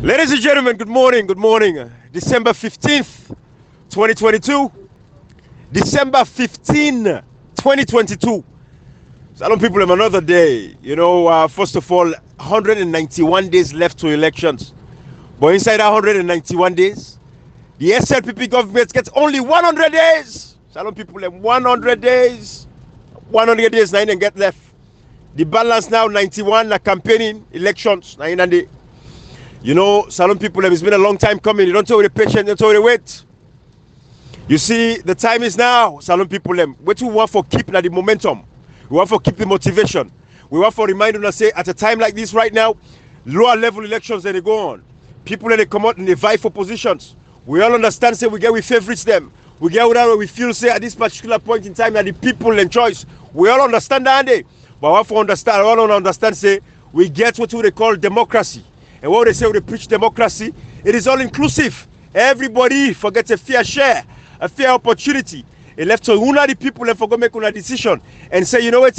Ladies and gentlemen, good morning. Good morning. December 15th, 2022. December 15, 2022. Salon people, have another day. First of all, 191 days left to elections. But inside that 191 days, the SLPP government gets only 100 days. Salon people, 100 days. 100 days, 9 and get left. The balance now, 91, campaigning, elections, 9 and day. Salon people, it's been a long time coming. You don't tell the patient, you don't tell the wait. You see, the time is now, Salon people. What we want for keep the momentum. We want for keep the motivation. We want for reminding us, say, at a time like this right now, lower level elections that they go on. People that they come out and they vie for positions. We all understand, say, we get we favorites them. We get whatever we feel, say, at this particular point in time that the people and choice. We all understand that, but we want to understand, I want to understand, say, we get what they call democracy. And what they say when they preach democracy, it is all inclusive. Everybody forgets a fair share, a fair opportunity. It left to una the people and for go make una decision and say, you know what,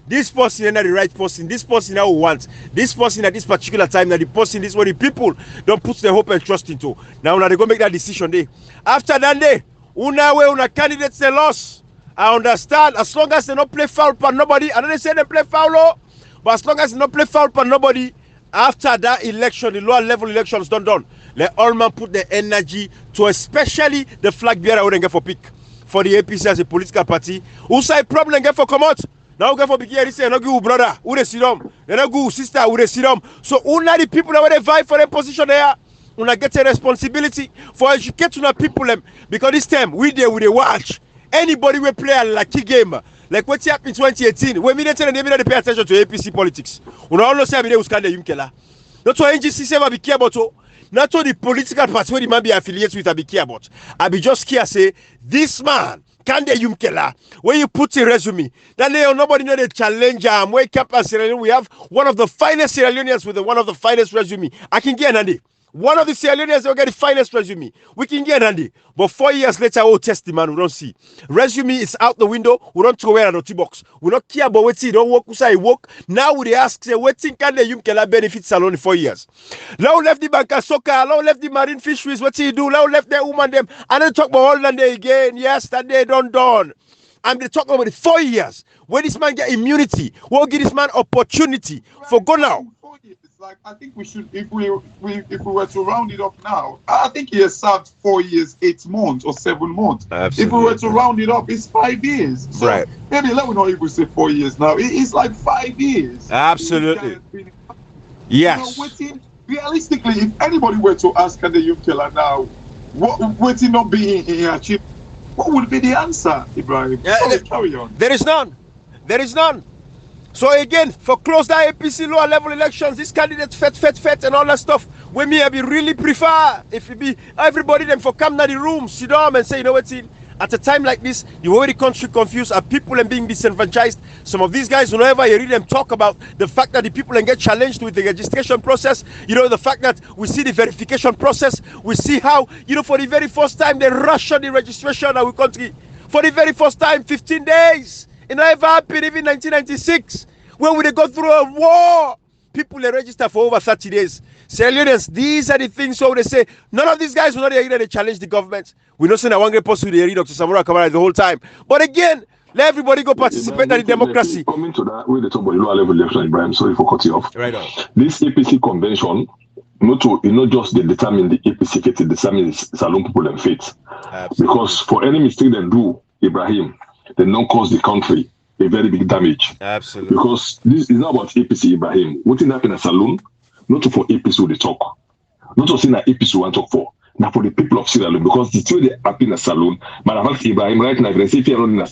this person is not the right person, this person I want, this person at this particular time, that the person is what the people don't put their hope and trust into. Now they go make that decision day. After that day, una candidates they lost. I understand, as long as they don't play foul for nobody, I don't say they play foul, but as long as they don't play foul for nobody, after that election, the lower level elections done. Let all man put their energy to especially the flag bearer who get for pick for the APC as a political party. Who say problem get for come out? Now get for pick here, say no good brother, who they sit down, no good sister, who they sit down. So una the people that they vie for their position there, una get a responsibility for educate una people them because this time we watch anybody will play a lucky game. Like what happened in 2018, when we didn't pay attention to APC politics. We all say we can Yumkela. Not to NGC say be care about. Not to the political party where the man be affiliated with, I be care about. I be just care say this man can the Yumkela. When you put a resume, then nobody know the challenger. Wake up and Sierra Leone. We have one of the finest Sierra Leoneans with one of the finest resume. I can get Andy. One of the Sierra Leoneans will get the finest resume. We can get Andy. But 4 years later, we'll test the man. We don't see. Resume is out the window. We don't throw away an OT box. We don't care about what he don't work. Who work. Now we ask, say, what thing can the Yumkela benefit Salon in 4 years? Now left the bank of soccer. Now left the marine fisheries. What he do? Now left the woman them. And then talk about all that day again. Yes, that day done. I'm talking about the 4 years. When this man get immunity, we'll give this man opportunity for go now. Like I think we should, if we were to round it up now, I think he has served 4 years, 8 months, or 7 months. Absolutely. If we were to round it up, it's 5 years. So right. Maybe let me not even say 4 years now. It's like 5 years. Absolutely. Yes. Realistically, if anybody were to ask Kande Yumkela now, what would he not be in achieved? What would be the answer, Ibrahim? Carry on. There is none. There is none. So again, for close that APC lower level elections, this candidate fet and all that stuff, we may be really prefer if it be everybody them for come to the room, sit down and say, you know what, at a time like this, the way the country confused, are people and being disenfranchised. Some of these guys, whenever you read them talk about the fact that the people and get challenged with the registration process, the fact that we see the verification process, we see how, for the very first time they rush on the registration in our country. For the very first time, 15 days. It never happened even 1996 when we go through a war. People they register for over 30 days. Sierra Leoneans, these are the things. So they say none of these guys will not they challenge the government. We know that one great person they read Dr. Samora Kamara the whole time. But again, let everybody go participate in the democracy. Coming to that, we the talk about lower level election, Ibrahim. Sorry for cutting you off. Right on. This APC convention, not just they determine the APC fate, it determines Salon people and fate. Because for any mistake they do, Ibrahim, they don't cause the country a very big damage. Absolutely. Because this is not about APC, Ibrahim. What thing happen at Salon, not for APC they talk. Not to say that APC want to talk for. Now for the people of Sierra Leone, because the two they happen at Salon, but I fact Ibrahim right now, if they say if you're not in a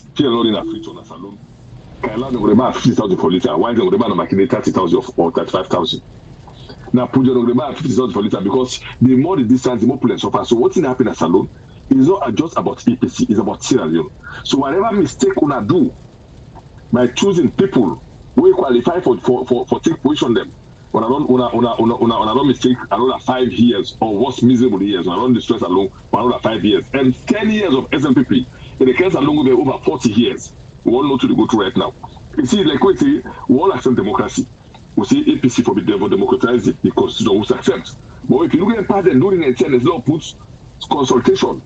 free on a Salon, can allow them to 50,000 for litre, why they to make 30,000 or 35,000. Now put your 50,000 for litre because the more the distance, the more people suffer. So what's happen at Salon? It's not just about APC, it's about Sierra Leone. So whatever mistake una do by choosing people who qualify for take position them, when I don't mistake another 5 years or worse miserable years, when I don't distress alone for another 5 years and 10 years of SMPP, in the case alone will be over 40 years. We all know to go through right now. You see, like we say, we all accept democracy. we see APC for the democratize the constitution will accept. But if you look at part and during the tennis law puts consultation.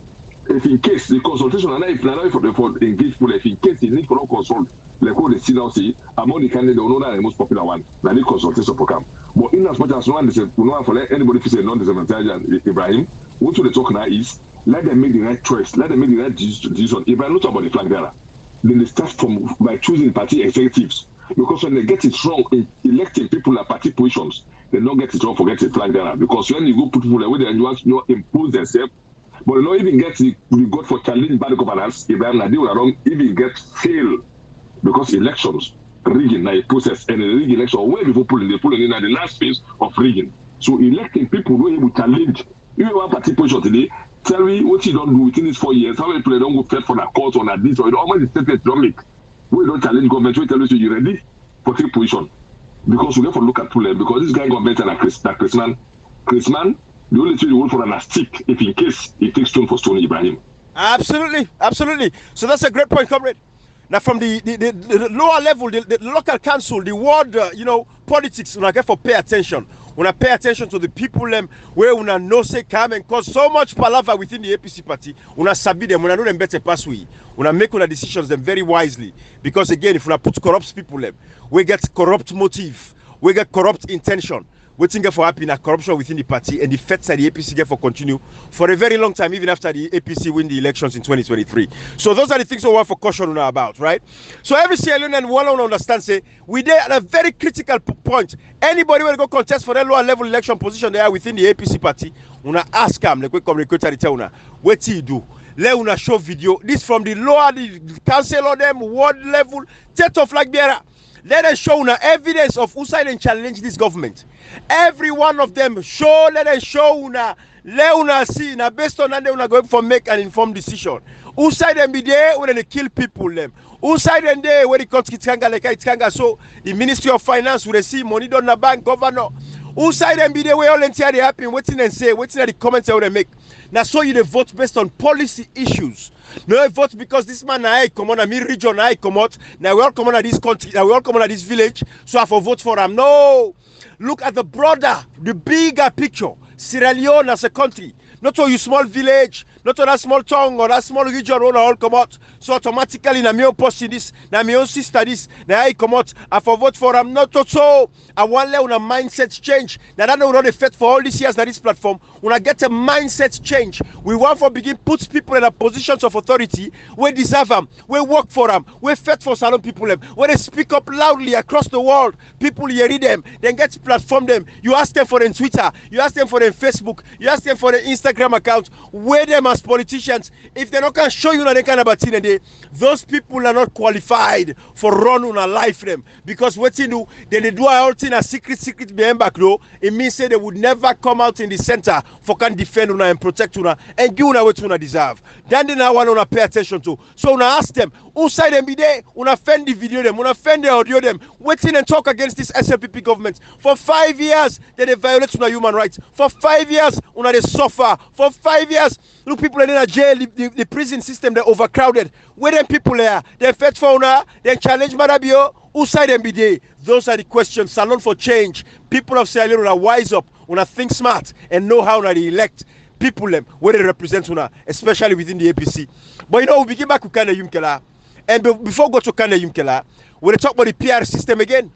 If in case the consultation and if for engage people, if in case the need for no consult, like what they see now see among the candidates, they know that the most popular one. Now the consultation program. But in as much as no one is no one for let anybody to say non-disadvantaged Ibrahim, what they talk now is let them make the right choice, let them make the right decision. If I not talk about the flag bearer, then they start from by choosing party executives. Because when they get it wrong in electing people at party positions, they don't get it wrong for getting flag bearer. Because when you go put people away, they you impose themselves. But not even get the God for challenging bad governance, Ibrahim Nadi will wrong, even get fail. Because elections, rigging, now a process, and a rigging election, way before pulling in at the last phase of rigging. So electing people who will challenge. Even one party position today, tell me what you don't do within these 4 years, how many people don't go fed for the court on this, or how many statements don't make. We don't challenge government, we tell you, you're ready for take position. Because we have to look at people, because this guy government and Chris Man, the only thing you want for an stick if in case he takes stone for stone, Ibrahim. Absolutely. So that's a great point, comrade. Now from the lower level, the local council, the ward, politics, when I get for pay attention. When I pay attention to the people where una no say come and cause so much palaver within the APC party, una sabi them, una know them better pass we. Una make una decisions them very wisely. Because again, if una put corrupt people we get corrupt motive, we get corrupt intention. Waiting for happening corruption within the party and the effects that the APC get for continue for a very long time, even after the APC win the elections in 2023. So those are the things we want for caution now about, right? So every Sierra Leonean one understand say we there at a very critical point. Anybody will go contest for that lower level election position they are within the APC party, una ask them, like we communicate tell una, what do you do? Let una show video. This from the lower the council them ward level, set of flag bearer. Let us show now evidence of who side and challenge this government. Every one of them show, let us show now, let us see now based on that they will go for make an informed decision. Who side them be there when they kill people them? Who side them there when it comes to Kitanga like Kitanga? So the Ministry of Finance will receive money down the bank, governor. Who side them be there where all entirely happen, waiting and say, waiting at the comments they make. Now so you vote based on policy issues. No, I vote because this man I come on, me region I come out. Now we all come on at this country, now we all come on at this village, so I have to vote for him. No, look at the broader, the bigger picture. Sierra Leone as a country, not all you small village, not all that small town or that small region all come out. So automatically, na me own person this, na me own sister this, now I come out, I have to vote for him. Not so. I want to let mindset change. Now that will not affect for all these years that this platform. When I get a mindset change, we want to begin put people in a positions of authority where deserve them, where work for them, where fight for Salon people them, where they speak up loudly across the world. People hear them, then get to platform them. You ask them for them Twitter, you ask them for them Facebook, you ask them for their Instagram account. Where them as politicians, if they not can show you that they kind of thing, those people are not qualified for run on a life them because what you do, then they do all thing a secret behind back though. It means say they would never come out in the center for can defend una and protect una and give una what una deserve. Then they now want una pay attention to. So una ask them, who side them be there? Una fend the video them, una fend the audio them, waiting and talk against this SLPP government. For 5 years, they violate una human rights. For 5 years, una they suffer. For 5 years, look, people in a jail, the prison system, they're overcrowded. Where them people there? They fed for una, they challenge Marabio. Who side them be there? Those are the questions. Salon for change. People of Sierra Leone wise up, una think smart and know how to elect people them where they represent una, especially within the APC. But we begin back with Kanda Yumkela. And before we go to Kanda Yumkela, we talk about the PR system again.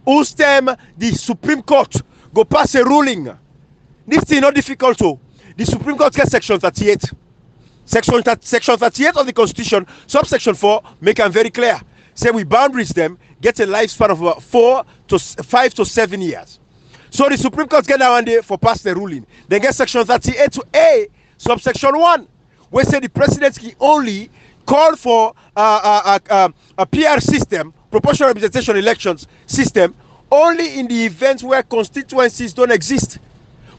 Whose time the Supreme Court go pass a ruling. This thing not difficult to. The Supreme Court gets section 38. Section 38 of the Constitution, subsection 4, make them very clear. Say we boundaries them, get a lifespan of about 5 to 7 years. So the Supreme Court get that one day for pass the ruling. They get section 38 to A, subsection 1, where say the president can only call for a PR system, proportional representation elections system, only in the events where constituencies don't exist.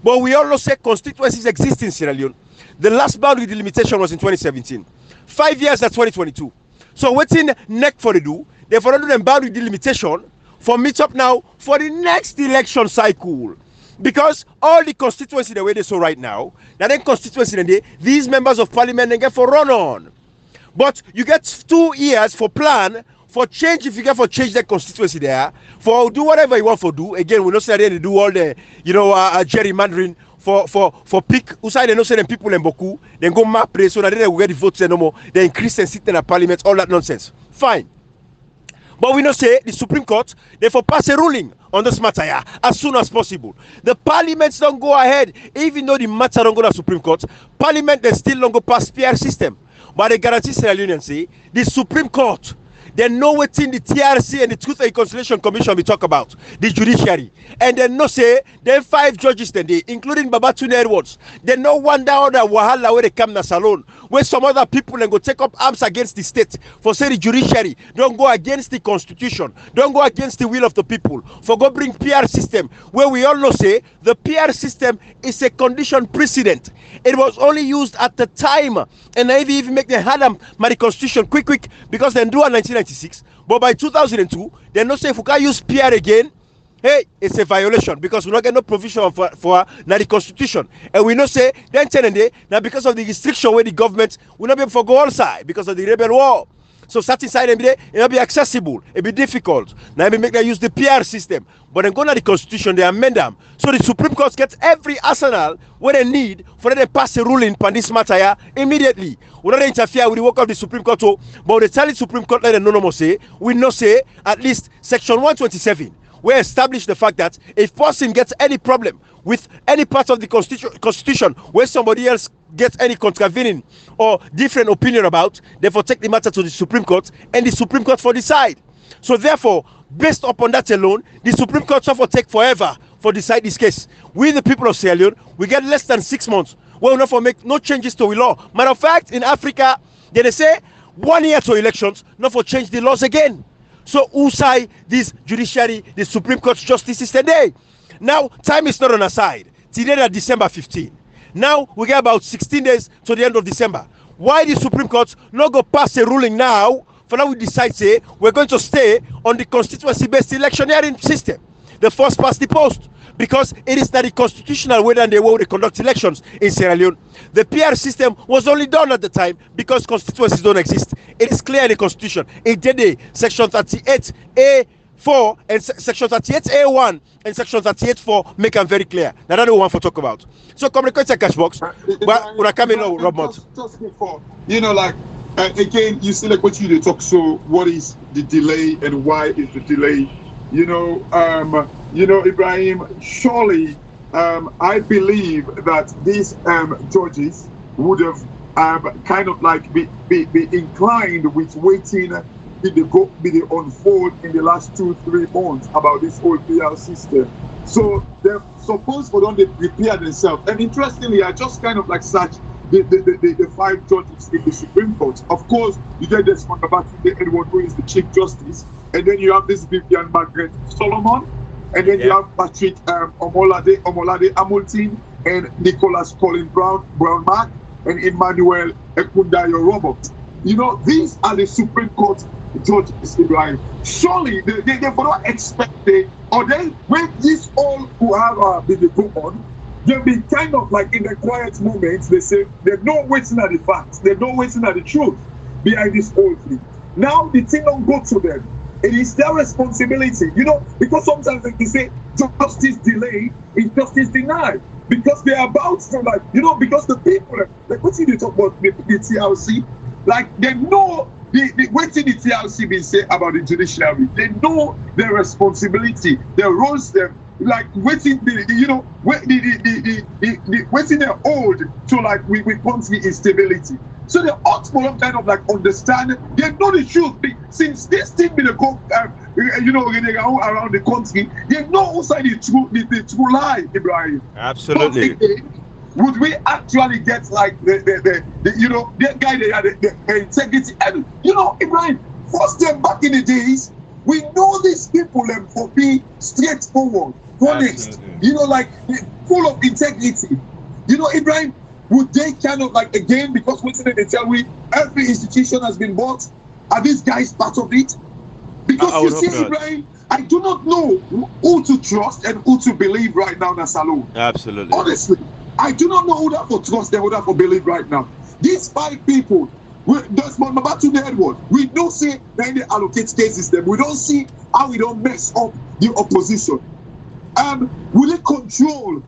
But we also say constituencies exist in Sierra Leone. The last boundary delimitation was in 2017. 5 years at 2022. So waiting next for the do, they for do them boundary delimitation for meet up now for the next election cycle. Because all the constituency the way they so right now, then constituency these members of parliament they get for run on. But you get 2 years for plan for change, if you get for change that constituency there, for do whatever you want for do. Again, we not say they do all the gerrymandering for pick. Usai they not say them people in Boku, then go map place so that they will get the votes no more. They increase and sit in the parliament, all that nonsense. Fine. But we not say the Supreme Court, therefore pass a ruling on this matter as soon as possible. The parliaments don't go ahead, even though the matter don't go to the Supreme Court. Parliament they still don't go past PR system. But they guarantee Sierra Leone say the Supreme Court, they know what's in the TRC and the Truth and Reconciliation Commission we talk about, the judiciary. And they know say, then 5 judges then they, including Babatunde Edwards, they know one down that wahala where they come na salon, where some other people then go take up arms against the state for say the judiciary don't go against the constitution, don't go against the will of the people, for go bring PR system, where we all know say the PR system is a condition precedent. It was only used at the time, and maybe even make the Hadam the constitution quick because they do in 1996. But by 2002, they not say if we can't use PR again, hey, it's a violation because we not get no provision for the constitution. And we not say then 10 and day now because of the restriction where the government will not be able to go outside because of the rebel war. So starting side every day, it will be accessible, it will be difficult. Now we make them use the PR system. But then go to the constitution, they amend them. So the Supreme Court gets every arsenal what they need for them to pass a ruling on this matter immediately. We don't interfere with the work of the Supreme Court, but they tell the Supreme Court let them no more say, we not say at least section 127. We establish the fact that if person gets any problem with any part of the constitution where somebody else gets any contravening or different opinion about, therefore take the matter to the Supreme Court and the Supreme Court for decide. So therefore, based upon that alone, the Supreme Court will take forever for decide this case. We the people of Sierra Leone, we get less than 6 months. We will not for make no changes to the law. Matter of fact, in Africa, they say 1 year to elections, not for change the laws again. So Usai, this judiciary, the Supreme Court justice is today. Now, time is not on our side. Today, December 15. Now, we get about 16 days to the end of December. Why the Supreme Court not go pass a ruling now? For now, we decide, say, we're going to stay on the constituency-based electioneering system. The first past the post. Because it is not the constitutional way that they will conduct elections in Sierra Leone. The PR system was only done at the time because constituencies don't exist. It is clear in the constitution. It did section 38A4 and section 38A1 and section 38.4 make them very clear. Now that's what we want to talk about. So communicate a cash box. But when I come in now, Rob Mott. Just before, again, you see like what you talk. So what is the delay and why is the delay? Ibrahim, surely I believe that these judges would have kind of like be inclined with waiting be the unfold in the last 2-3 months about this whole PR system. So they're supposed for them to prepare themselves. And interestingly, I just kind of like search the 5 judges in the Supreme Court. Of course, you get this one about Edward, who is the Chief Justice, and then you have this Vivian Margaret Solomon, and then you have Patrick Omolade Hamilton, and Nicholas Colin Brown Mark, and Emmanuel Ekundayo Robert. These are the Supreme Court judges, Ibrahim. Surely they not expect or then when this all who have been put on, they'll be kind of like in the quiet moments, they say they're not waiting at the facts, they're not waiting at the truth behind this whole thing. Now the thing don't go to them. It is their responsibility, because sometimes they say justice delayed is justice denied. Because they're about to because the people, like what you talk about the TLC, like they know what did the TLC been say about the judiciary? They know their responsibility, their roles, them like waiting waiting their old to like we country instability. So they ought to kind of like understand. They know the truth. Since this thing been go around the country, they know also the true lie, Ibrahim. Absolutely. Would we actually get like the guy they had the integrity? And Ibrahim, first them back in the days, we know these people for being straightforward, honest, like full of integrity. Ibrahim, would they kind of like again, because what's they tell me every institution has been bought? Are these guys part of it? Because you see, Ibrahim, I do not know who to trust and who to believe right now in a salon. Absolutely. Honestly, I do not know who that for trust and who that for believe right now. These 5 people, Desmond Babatunde Edward, we don't see when they allocate cases them. We don't see how we don't mess up the opposition. Will it control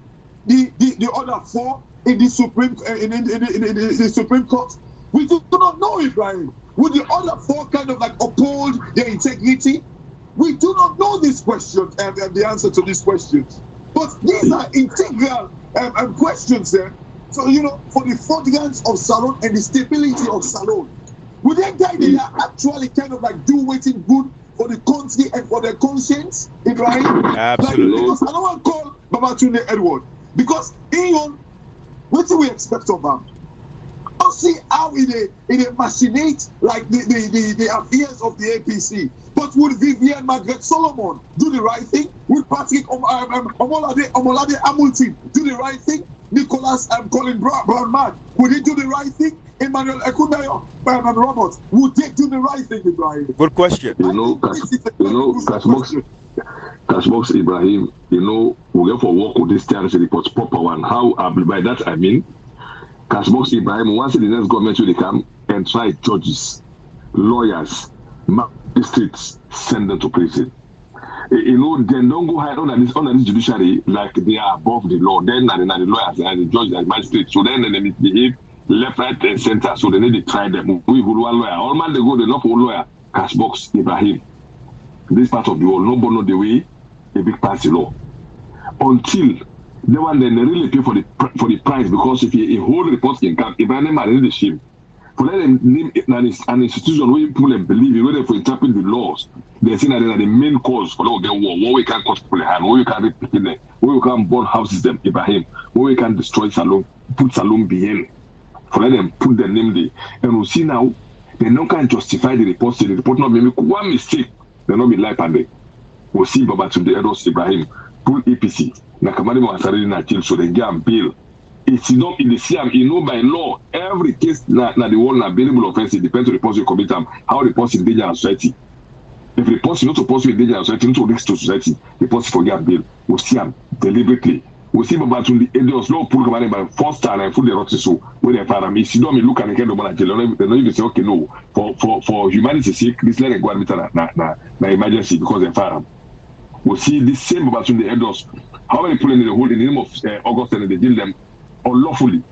the other four in the Supreme in the Supreme Court? We do not know, Ibrahim. Will the other four kind of like uphold their integrity? We do not know these questions and the answer to these questions. But these are integral questions there. So, for the furtherance of Salon and the stability of Salon, would they actually kind of like do waiting good for the country and for their conscience, Ibrahim? Absolutely. Because I don't want to call Babatunde Edward, because what do we expect of them? Don't see how they machinate like the affairs of the APC. But would Vivian Margaret Solomon do the right thing? Would Patrick Omolade Hamilton do the right thing? Nicholas Colin Brown, would he do the right thing? Emmanuel Ekundayo and Roberts, would they do the right thing, Ibrahim? Good question. Cashbox Ibrahim, we go for work with this TRC report proper one. How by that I mean Cashbox Ibrahim, once the next government will come and try judges, lawyers, magistrates, send them to prison. Then don't go hide under this judiciary like they are above the law. Then the lawyers and the judges and magistrates. So then they misbehave left, right, and center. So they need to try them. We go one lawyer. All man they go, they look for lawyer. Cashbox Ibrahim. This part of the world, nobody know the way a big pass the law. Until they want then they really pay for the price, because if a whole report can come, Ibrahim are really the shame. For them name an institution where people believe in, where they interpret the laws, they say that they are the main cause for the war. Where we can cause people harm, where we can rape people, where we can burn houses them, Ibrahim, where we can destroy Salon, put Salon behind. For them put their name there. And we see now, they no can justify the report, say the report not make one mistake, they not be life and day. We see Babatunde Edward Ibrahim, pull APC, Nakamani Mwasarili na jail, so they get bail. It's not in the CM, by law, every case na the one available offense, it depends on the person you commit them, how the person is danger to society. If the person not supposed to be danger to society, not to risk to society, the person forget bail. We see them deliberately. We see Babatunde Edward law pull Kamani by first time and put the rot so when they fire him. If you don't look at the kind of man jail, they don't even say okay no. For humanity's sake, this let go admit na emergency because they fire him. We see this same Babatunde Edward. How many people in the whole in the name of August and they jail them unlawfully,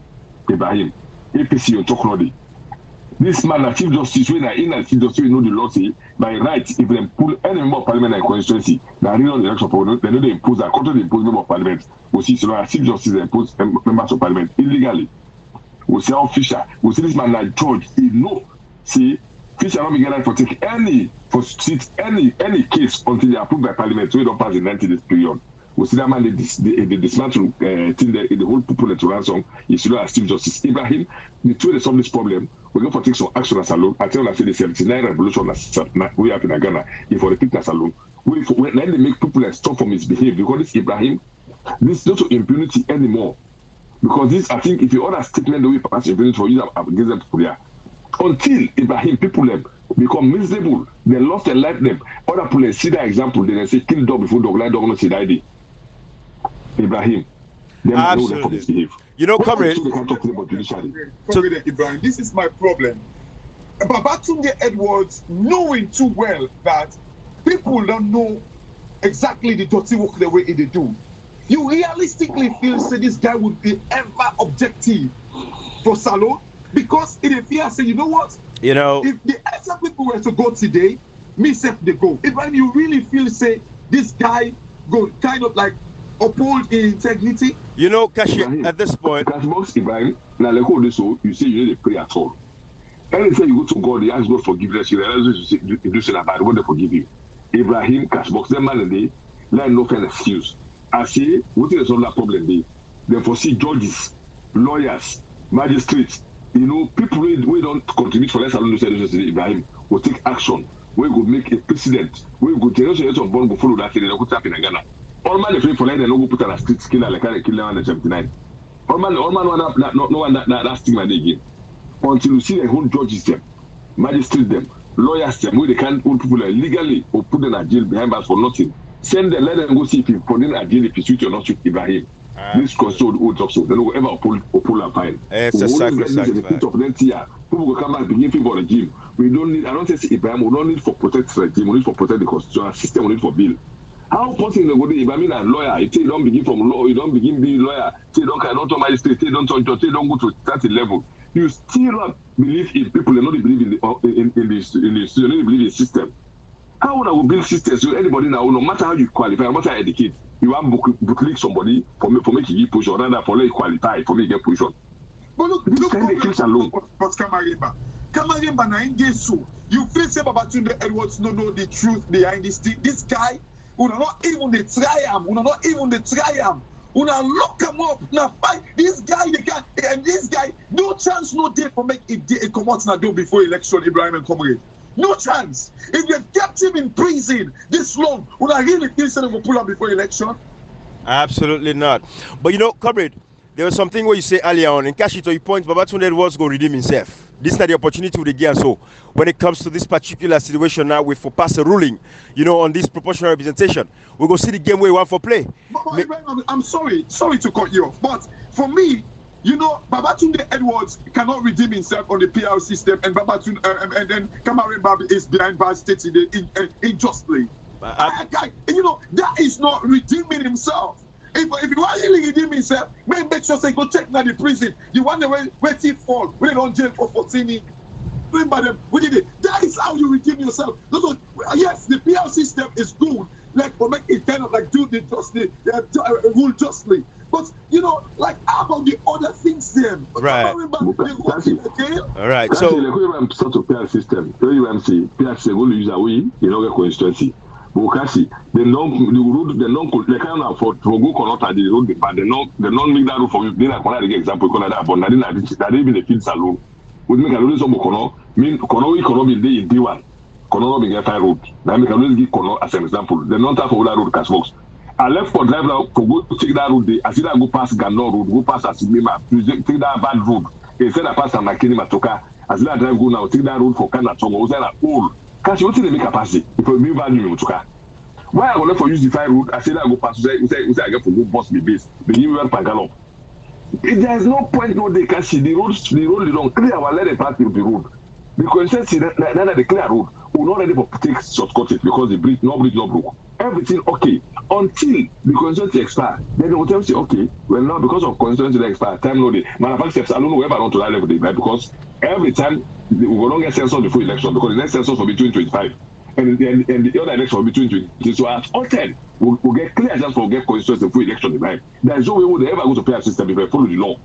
Ibrahim, APC on Tokrodi. This man, a Chief Justice, when I in a Chief Justice, know the law say, by right, if they pull any member of Parliament and constituency, they are really on the election for they know they impose, a country they impose member of Parliament. We see, so a Chief Justice, they impose members of Parliament illegally. We see how Fisher, we see this man like George, he know, see, Fisher not be getting for take any case until they are approved by Parliament, so we don't pass the 90 days period. We see that man, they dismantle the whole people to ransom. You see that Chief Justice Ibrahim, the two they solve this problem, we're going to take some action as a loan. I tell you, I say the 79 revolution we have in Ghana, if for repeat as a loan. When they make people stop from misbehave, because this Ibrahim, this is not to impunity anymore. Because this, I think, if you order statement, we pass impunity for you against them for there. Until Ibrahim, people them become miserable, they lost their life them. Other people see that example, they say kill dog before dog, like dog not see that idea. Ibrahim, absolutely. Comrade. Ibrahim, this is my problem. Babatunde Edwards knowing too well that people don't know exactly the dirty work the way they do. You realistically feel say this guy would be ever objective for Salon, because in a fear say, you know what? If the extra people were to go today, me self they go. Ibrahim, you really feel say this guy go kind of like uphold integrity? Kashi, at this point, Ibrahim, now like all this, so you say you need to pray at all. Anytime you go to God, you ask God forgiveness, you realize you do something bad, God they forgive you. Ibrahim, Cashbox, them man they let no kind of excuse. I say, what is all that problem they? They foresee judges, lawyers, magistrates, people we don't contribute for less alone to say Ibrahim will take action. We could make a precedent. We could generation of born go follow that thing, they could happen in Ghana. All man they play for like they no go put on a street killer like I kill them on the 79. All man want that stigma again. Until you see the whole judges them, magistrates them, lawyers them, where they can't hold people legally or put them in jail behind bars for nothing. Send them, let them go see if you put them in jail if you shoot or not shoot Ibrahim. This controlled old job, so they don't ever pull a fine. It's a sacrifice. People people will come back begin for regime. We don't need. I don't say Ibrahim. We don't need for protect regime. We need for protect the constitutional system. We need for bill. How possible they go to Ibrahim and lawyer? It say don't begin from law. You don't begin being lawyer. Say don't cannot to magistrate. Say don't touch. Say don't go to 30 level. You still not believe in people. They not believe in the you don't believe in the system. How would I go build systems? So anybody now, no matter how you qualify, no matter how you educate, you want book somebody for make you get push or rather for let you qualify for me get push on. But look, but Kamaremba na engage so. You feel say Babatunde Edwards no know the truth behind this thing. This guy, una not even the try him. Una not even the try him. Una look him up. Now fight this guy. They can and this guy no chance, no day for make it come out na do before election. Ibrahim and Comrade. No chance. If you kept him in prison this long, would I really think they will pull up before election? Absolutely not. But you know, Comrade, there was something where you say earlier on, in cash it to your point, Babatunde Edwards go redeem himself. This is not the opportunity with the gear. So when it comes to this particular situation now, with for pass a ruling, you know, on this proportional representation, we go see the game where we want for play. But I'm sorry to cut you off, but for me, you know, Babatunde Edwards cannot redeem himself on the PR system, and Babatunde and then Kamaremba is behind bars states unjustly. You know, that is not redeeming himself. If you want to really redeem himself, make sure say go check now the prison. You want where he fall, when they don't jail for 14 years. Remember them, we did it. That is how you redeem yourself. Yes, the PR system is good, like for make it kind of like do the justly, rule justly. But you know, like how about the other things then? Right. All right. So the sort of PR system, PR system will use away, you know, the constituency. But they can't afford to go connect at the road, but they don't make that road for you. They are going to get example that, but that even the field salon. We make a road some Kono, mean Kono be day in D1. Kono be get fire road. Now make a road give Kono as an example. They don't have for that road cash box. I left for drive now to go take that road. I see that go past Gano road, go past Asimima, take that bad road. Instead I pass Makini Matoka. I see that drive go now, take that road for Kanatongo. Was that old? Because you want to make capacity. If you mean value Matoka. Why I want to use the fire road? I say that I go past. I get for go bust me base. The new one for gallop. There is no point no they can see the road don't clear. Our let the path to the road. Because since that the clear road, we're not ready for take shortcut it because the bridge no broke. Everything okay until the constituency expire. Then they will tell you, okay, well now because of constituency expire, time no day. Manufacturers, I don't know whether I want to that level right? Because every time we will not get census before election because the next census will be between 25 and the other election will be between 20. So at all 10, we'll get clear just for get constituency before election right. There is no way we will ever go to pay a system if we follow the law.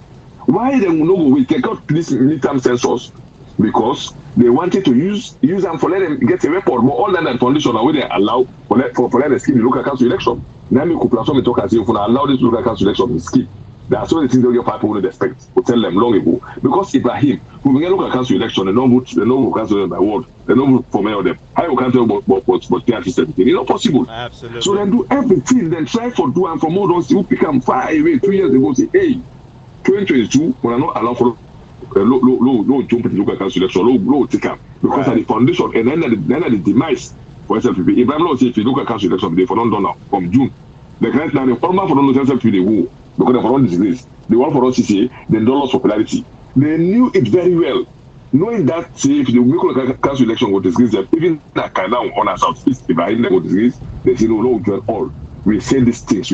Why then we no go we take out this midterm census? Because they wanted to use them for let them get a report, but all that condition are where they allow for let them skip the local council election. Now me could platform talk as if we allow this local council election to skip. There are so many things that your people would expect. We tell them long ago. Because Ibrahim, who will get local council election, they don't vote council by word, they don't vote for many of them. How you can't tell about PR system? It's not possible. Absolutely. So then do everything, then try for do and for more don't see who pick them far away 2 years ago, say, hey, 2022, we are not allowed for low jump in the local council election, low take up because of the foundation and then at the demise for SLPP. Ibrahim Law say if you look at council election, they for not done now from June. The current now the former for not SLPP they won because they for not disgrace. They won for not CCA, they don't lost popularity. They knew it very well. Knowing that say if the local council election will disgrace them, even that kind of on our southeast, Ibrahim will disgrace, they say no, join all. We say these things.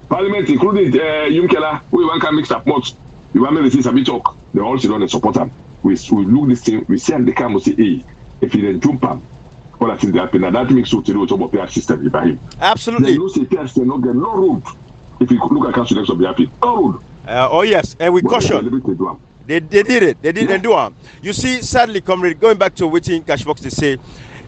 Parliament including Yumkela, we want to mix up much. You want me to say some talk, they all sit down and support them. We look this thing, we see and they come and say, hey, if you didn't jump them, all that things happen, and that makes you to do about PR system Ibrahim. Absolutely. They don't say PR system not get no road. If you look at council election, be happy. No road. Oh yes, and we caution. They did it. They didn't do it. You see, sadly, comrade, going back to waiting cash box, they say,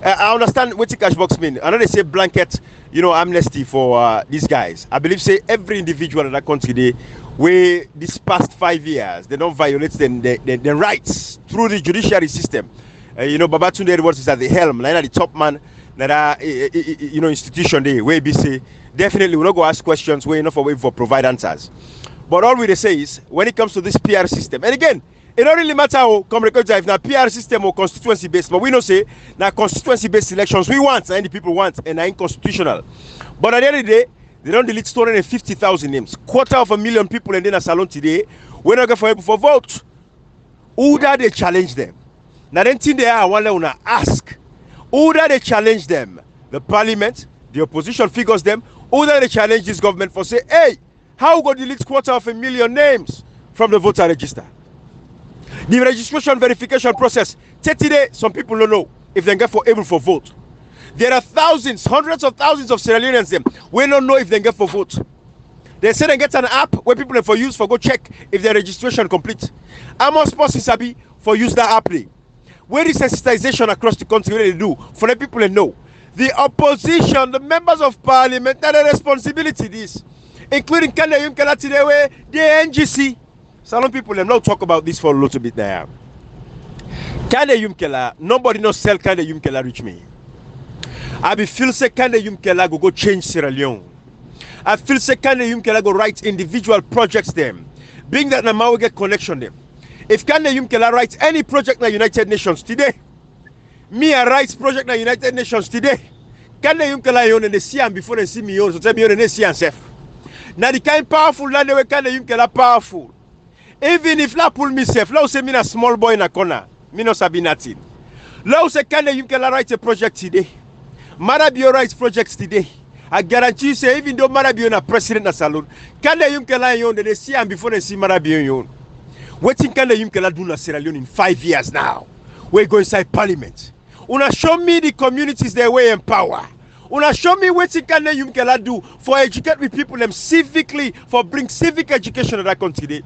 I understand what cash box mean. I know they say blanket, amnesty for these guys. I believe say every individual in that country, they where these past 5 years they don't violate the rights through the judiciary system. Babatunde Edwards is at the helm, like the top man that institution there where be say definitely we're not go ask questions, we're enough away for provide answers. But all we say is when it comes to this PR system, and again, it don't really matter how come record if na PR system or constituency based, but we know say now constituency based elections we want and the people want and are unconstitutional. But at the end of the day, they don't delete 250,000 names, 250,000 people and then a salon today. We're not going for people for vote. Who that they challenge them? Now then thing they are, I want to ask. Who that they challenge them? The parliament, the opposition figures them. Who that they challenge this government for say, hey, how we go delete 250,000 names from the voter register? The registration verification process, 30 days, some people don't know if they get able for vote. There are thousands, hundreds of thousands of Sierra Leoneans them. We don't know if they get for vote. They say they get an app where people have for use for go check if their registration complete. How much possible sabi for use that app? Where is sensitization across the country? What they do for the people to know? The opposition, the members of parliament, that are responsibility this, including Kanda Yumkela today, where the NGC. Some people them now talk about this for a little bit there. Kanda Yumkela, nobody knows sell Kanda Yumkela reach me. I be feel say Kanda Yumkela go change Sierra Leone. I feel say Kanda Yumkela go write individual projects them. Being that now we get connection them. If Kanda Yumkela writes any project in the United Nations today, me I write project in the United Nations today. Kanda Yumkela own and they see him before they see me own, so tell me own and they see himself. Now the kind powerful land they Kanda Yumkela powerful. Even if la pull myself, la say me a small boy in a corner, me no sabi nothing. La say Kanda Yumkela write a project today. Marabio writes projects today. I guarantee you say even though Marabio na president na salon, Kanda Yumkela own they see him before they see Marabio own. What can Kanda Yumkela do na Sierra Leone in 5 years now? We go inside parliament. Una show me the communities they way empower. Una show me what Kanda Yumkela do for educate with people them civically, for bring civic education to that country.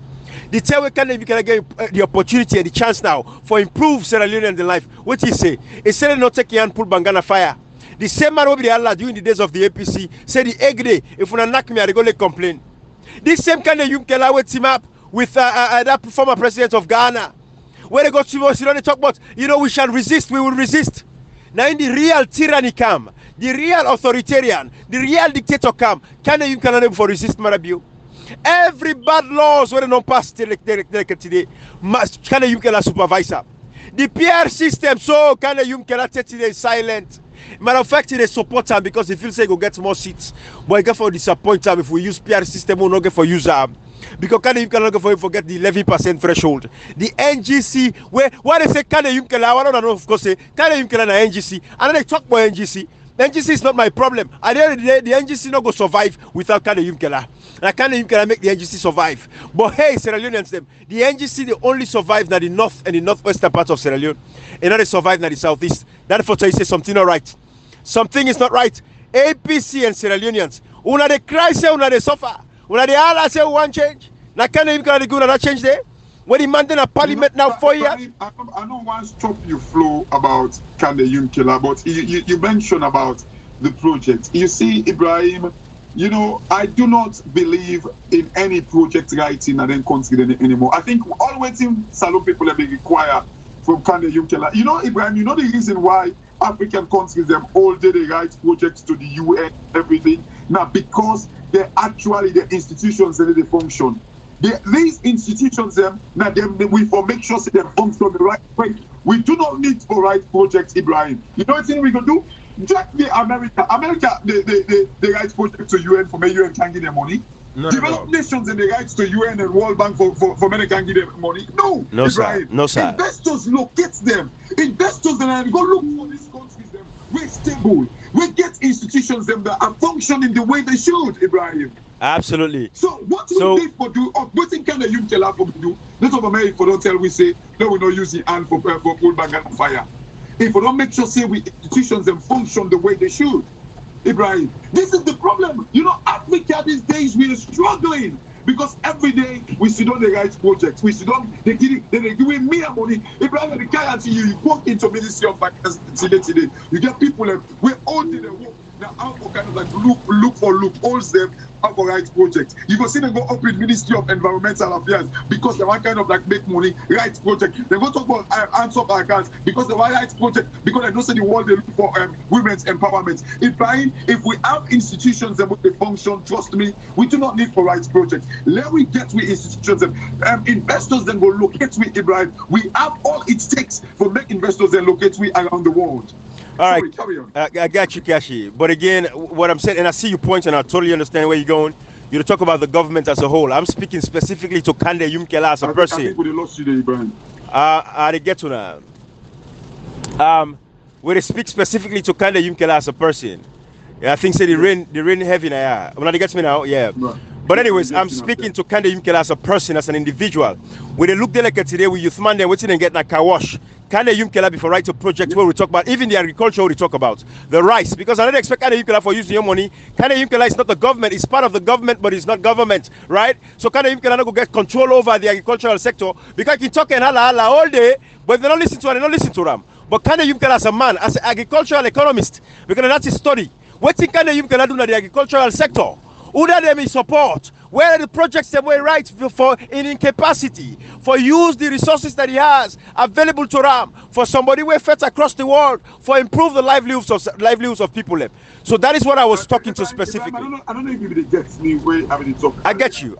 The tell we Kanda Yumkela get the opportunity and the chance now for improve Sierra Leone and the life. What he say? He said not take and pull Bangana fire. The same man over the Allah during the days of the APC said the egg day if una knock me I go complain. This same Kanda Yumkela with team up with that former president of Ghana, where they got to they talk about, we shall resist, we will resist. Now in the real tyranny come, the real authoritarian, the real dictator come, Kanda Yumkela never for resist Marabio. Every bad laws where they don't pass today, Kanda Yumkela supervisor. The PR system, so Kanda Yumkela today is silent. Matter of fact, they support her because they feel say go get more seats. But I get for disappoint them if we use PR system, we'll not get for user. Because Kanda Yumkela go for him forget the 11% threshold. The NGC, where they say Kanda Yumkela, I don't know of course say Kanda Yumkela na NGC, and then they talk about NGC. NGC is not my problem. At the end of the day, the NGC not go survive without Kanda Yumkela. And Kanda Yumkela make the NGC survive. But hey, Sierra Leoneans them, the NGC they only survive na the north and the northwestern part of Sierra Leone, and not they survive na the southeast. Therefore, you say something not right. Something is not right. APC and Sierra Leoneans, una they cry say una they suffer. Una they all say one change. Now Kanda Yumkela go na change there. When he demanding a parliament now 4 years. I don't want to stop your flow about Kanda Yumkela, but you mentioned about the project. You see, Ibrahim, I do not believe in any project writing and then consider it anymore. I think all waiting salon people have been required from Kanda Yumkela. Ibrahim, the reason why African countries them all day they write projects to the UN, everything. Now because they're actually the institutions that they function. These institutions them now we for make sure they function the right way. We do not need to write projects, Ibrahim. You know what thing we gonna do? Just the America, they write projects to UN for me UN can give them money. Developed nations and the rights to UN and World Bank for many can give them money. No, Ibrahim. No, sir. Investors locate them. Investors then go look for these countries them. We're stable. We get institutions them that are functioning the way they should, Ibrahim. Absolutely. So what we need for do, what thing Kanda Yumkela for do? Not of America don't tell we say no, we don't use the hand for pull back and fire. If we don't make sure say we institutions them function the way they should. Ibrahim, this is the problem. Africa these days we are struggling because every day we sit on the right projects. We sit on they giving me money. Ibrahim, the guarantee you walk into Ministry of Finance today. You get people we're all in the work. Now, how kind of like look for loopholes them have a right project. You go see them go up with Ministry of Environmental Affairs because they want kind of like make money, right project. They go talk about answer of accounts because they want right project because they don't say the world they look for women's empowerment. If we have institutions that they function, trust me, we do not need for right projects. Let we get with institutions investors then go locate with Ibrahim. We have all it takes for make investors then locate with around the world. All right, carry on. I got you, Kashi. But again, what I'm saying, and I see your point, and I totally understand where you're going. You talk about the government as a whole. I'm speaking specifically to Kanda Yumkela as a person. I think we lost you there, Ibrahim. I get to now. When they speak specifically to Kande Yumkela as a person, yeah, I think say the rain heavy now. When they get me now, yeah. Right. But anyways, I'm speaking to Kande Yumkela as a person, as an individual. When they look delicate today with youth man, they're waiting and get that car wash. Kande Yumkela before right to project where we talk about even the agriculture we talk about the rice, because I don't expect Kande Yumkela for using your money. Kande Yumkela is not the government; it's part of the government, but it's not government, right? So Kande Yumkela not go get control over the agricultural sector because he talking hala all day, but if they don't listen to her, they don't listen to them. But Kande Yumkela as a man, as an agricultural economist, because that's his study. What think Kande Yumkela do in the agricultural sector? Who that them in support? Where are the projects that were right for in incapacity, for use the resources that he has available to them, for somebody who fed across the world, for improve the livelihoods of people. So that is what I was talking to specifically. I don't know if you get me where I mean talk. I get you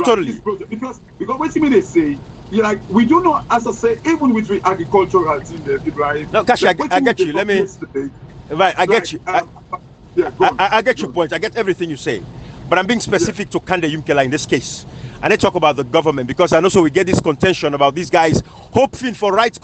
totally. Because what you mean they say, like we do not, as I say, even with the agricultural team, Ibrahim. No, Kashi, I get you. Let me. Right, I get you. Yeah, I get your point. I get everything you say. But I'm being specific to Kande Yumkela in this case. And I talk about the government because I know so we get this contention about these guys hoping for right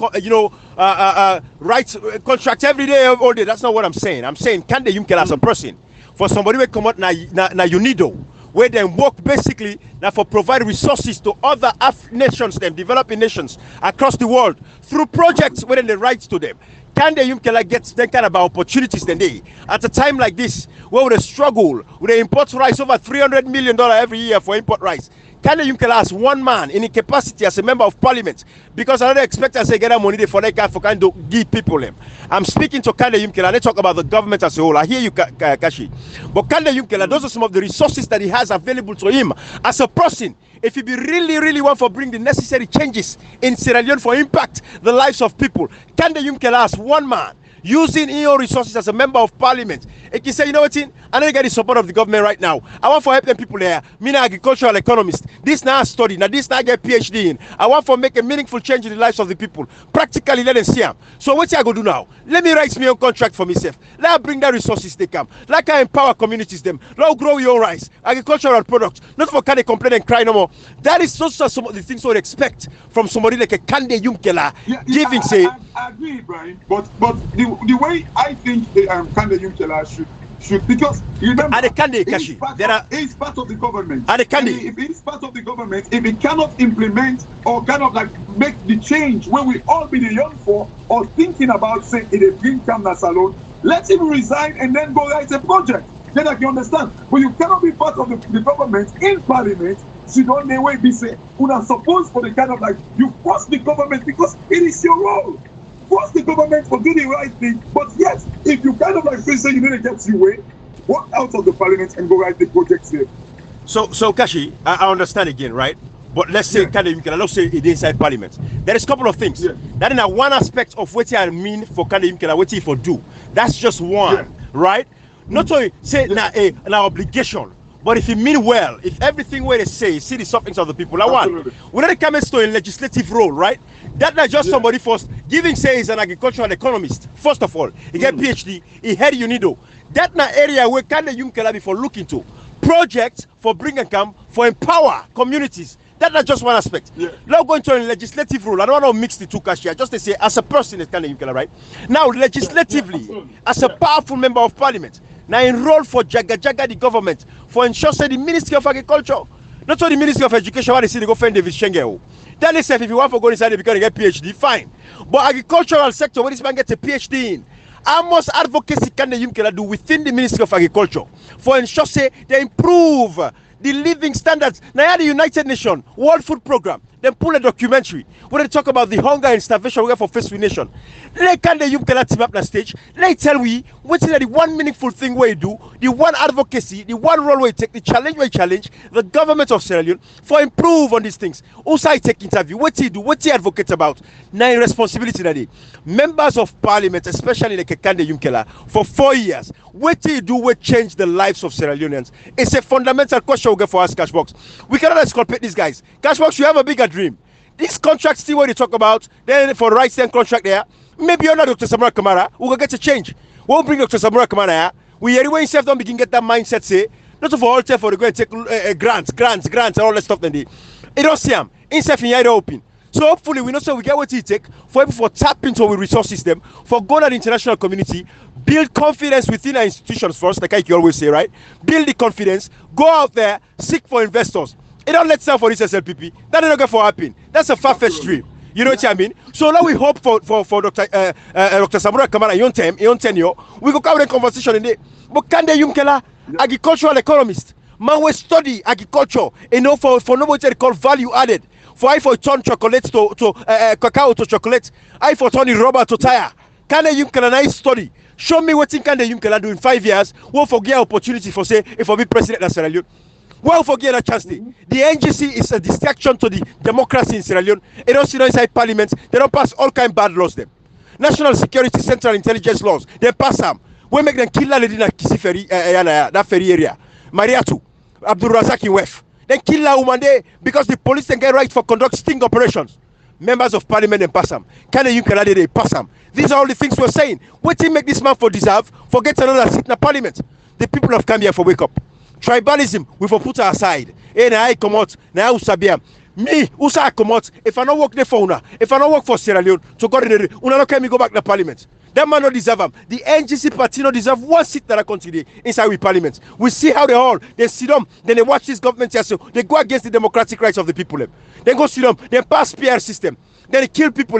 contract every day, all day. That's not what I'm saying. I'm saying Kande Yumkela as a person. For somebody who come out na UNIDO, where they work basically now for provide resources to other nations, them developing nations across the world through projects where they write to them. Kande Yumkela gets that kind of opportunities than they at a time like this where they struggle with the import rice over $300 million every year for import rice. Kande Yumkela as one man in capacity as a member of parliament because I don't expect us to get money for that guy for kind of give people them. I'm speaking to Kande Yumkela. Let's talk about the government as a whole. I hear you, Kashi. But Kande Yumkela, those are some of the resources that he has available to him as a person. If he be really want to bring the necessary changes in Sierra Leone for impact the lives of people, Kande Yumkela as one man using your resources as a member of parliament, he can say, you know what, I don't get the support of the government right now. I want to help them people there. Me, an agricultural economist. This now study. Now this now get PhD in. I want to make a meaningful change in the lives of the people. Practically, let them see them. So what I go do now? Let me write me a contract for myself. Let me bring the resources they come. Like I empower communities them. Let grow your own rice, agricultural products. Not for kind of complain and cry no more. That is just some of the things we would expect from somebody like a Kande Yumkela giving say. I agree, Brian. But the way I think Kande Yumkela should because you remember he's part of the government. And if he's part of the government, if he cannot implement or kind of like make the change when we all be the young for or thinking about saying in a green camera salon, let him resign and then go write a project. Then I can understand. But you cannot be part of the government in parliament. So don't they way be say, you are supposed for the kind of like you force the government because it is your role. Force the government for doing the right thing, but yes, if you kind of like say you need to get your way, walk out of the parliament and go write the projects there. So Kashi, I understand again, right? But let's say Kande Yumkela, let's say it inside parliament. There is a couple of things. Yeah. That is one aspect of what I mean for Kande Yumkela, what he for do. That's just one, right? Not only say an obligation. But if you mean well, if everything where they say, see the sufferings of the people, like one, when it comes to a legislative role, right? That's not just somebody first giving say he's an agricultural economist. First of all, he get PhD, he head UNIDO. That's not area where Kande Yumkela before looking to projects for bring and come for empower communities. That's not just one aspect. Now going to a legislative role. I don't want to mix the two, Kashi. I just to say as a person, it's Kande Yumkela, right? Now legislatively, as a powerful member of parliament. Now enroll for Jaga the government for ensure say the Ministry of Agriculture, not only the Ministry of Education, why they say they go find David Shengeo. Tell yourself if you want to go inside they become get PhD, fine. But agricultural sector, where this man gets a PhD in, how much advocacy can the Yumkela do within the Ministry of Agriculture for ensure say they improve the living standards? Now the United Nations World Food Program, then pull a documentary where they talk about the hunger and starvation we have for first nation. Let Kande Yumkela team up that stage. Let tell we what's the one meaningful thing where you do, the one advocacy, the one role where you take, the challenge where you challenge the government of Sierra Leone for improve on these things. Also I take interview, what he do, what he advocate about. Now responsibility that day. Members of parliament, especially like Kande Yumkela, for 4 years, what he do will change the lives of Sierra Leoneans. It's a fundamental question we get for us, Cashbox. We cannot exculpate these guys. Cashbox, you have a bigger dream. This contract still what you talk about, then for rights and contract there, maybe you're not Dr. Samura Kamara, we will get a change. We'll bring Dr. Samura Kamara here. We anyway himself don't begin get that mindset, say, not for all time for the go and take grants, and all that stuff then they. It don't see him. Himself in here open. So hopefully we know so we get what it take for people for tap into our resources them, for go to the international community, build confidence within our institutions first, like I always say, right? Build the confidence, go out there, seek for investors. It don't let for this SLPP. That ain't not for happen. That's a far-fetched dream. You know what I mean? So now we hope for Dr. Samura Kamara, yon tenure, we go cover the conversation in there. But can they Yunkela, agricultural economist, man we study agriculture, for nobody they call value added. For I for turn chocolate to cacao to chocolate, I for turn rubber to tire. Can they Yunkela nice study? Show me what can they Yunkela do in 5 years. Won't forget opportunity for say if I be president of Sierra Leone. Well, forget a chance. The NGC is a distraction to the democracy in Sierra Leone. They don't sit inside parliament. They don't pass all kind of bad laws. Them national security, central intelligence laws. They pass them. We make them kill that lady in Kisi ferry, that ferry area. Mariatu, Abdul Razak in Wef. Then kill that woman there because the police can get right for conduct sting operations. Members of parliament and pass them. Can you they pass them? These are all the things we're saying. What do you make this man for deserve? Forget another seat in the parliament. The people of Gambia for wake up. Tribalism, we for put aside. Now I come out, now Usabia. Me, Usa come out. If I don't work there for Una, if I don't work for Sierra Leone, to God in the Una no can me go back to the parliament. That man not deserve them. The NGC party not deserve one seat that I continue inside with parliament. We see how they all they sit down, then they watch this government here, so they go against the democratic rights of the people. Then go sit down, then pass PR system. Then they kill people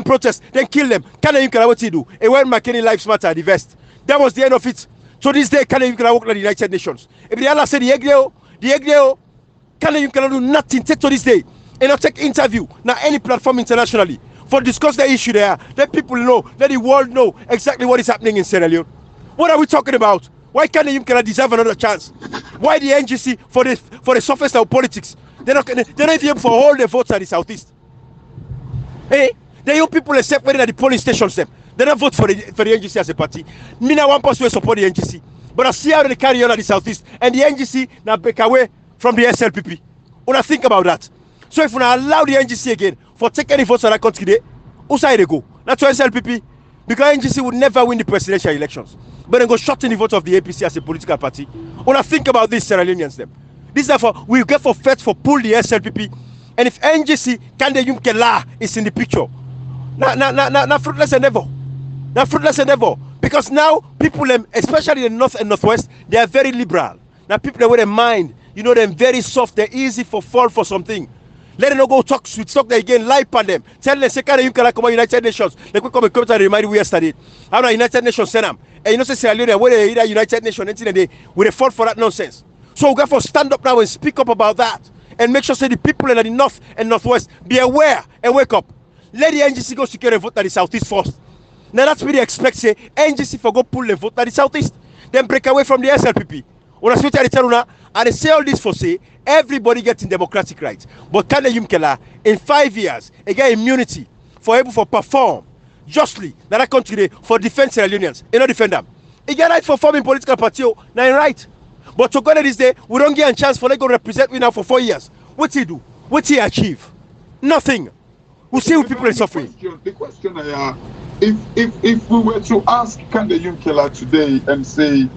protest, then kill them. Can you what you do? And when McKinney Lives Matter the vest. That was the end of it. So this day, can you work like the United Nations? If the Allah said the Egdeo, can you do nothing take to this day and not take interview now any platform internationally for discuss the issue there. Let people know, let the world know exactly what is happening in Sierra Leone. What are we talking about? Why can't you deserve another chance? Why the NGC for the surface of politics? They're not even able for all the votes at the southeast. Hey, the young people are separated at the polling stations them. They don't vote for the NGC as a party. Me now one person will support the NGC. But I see how they carry on at the southeast. And the NGC now break away from the SLPP. When I think about that. So if we allow the NGC again for take any votes on that country today, who side they go? Not to SLPP. Because NGC would never win the presidential elections. But then go shorten the vote of the APC as a political party. When I think about this, Sierra Leoneans them. This is therefore we get for fed for pull the SLPP. And if NGC Kandeyumkela is in the picture, now fruitless and never. Now fruitless and never. Because now people, especially in the north and northwest, they are very liberal. Now people with a mind, you know, they're very soft, they're easy for fall for something. Let them not go talk sweet talk there again, lie on them. Tell them, say, you can come United Nations. Like we come and remind we yesterday. How the United Nations send them. And you know, say Sierra Leone, where they either United Nations, and they will fall for that nonsense. So we got to stand up now and speak up about that. And make sure say the people in the north and northwest be aware and wake up. Let the NGC go secure a vote at the southeast first. Now that's what they expect, say NGC for go pull the vote at the southeast, then break away from the SLPP. When I speak to the Taruna, and they say all this for say everybody getting democratic rights. But can Yumkela in 5 years again immunity for able to perform justly that country for defense Sierra Leoneans, you know defend them. He get right for forming political party, now right. But to go to this day, we don't get a chance for they go represent me now for 4 years. What he do? What he achieve? Nothing. We see what people are suffering. The question if we were to ask Kande Yunkela today and say,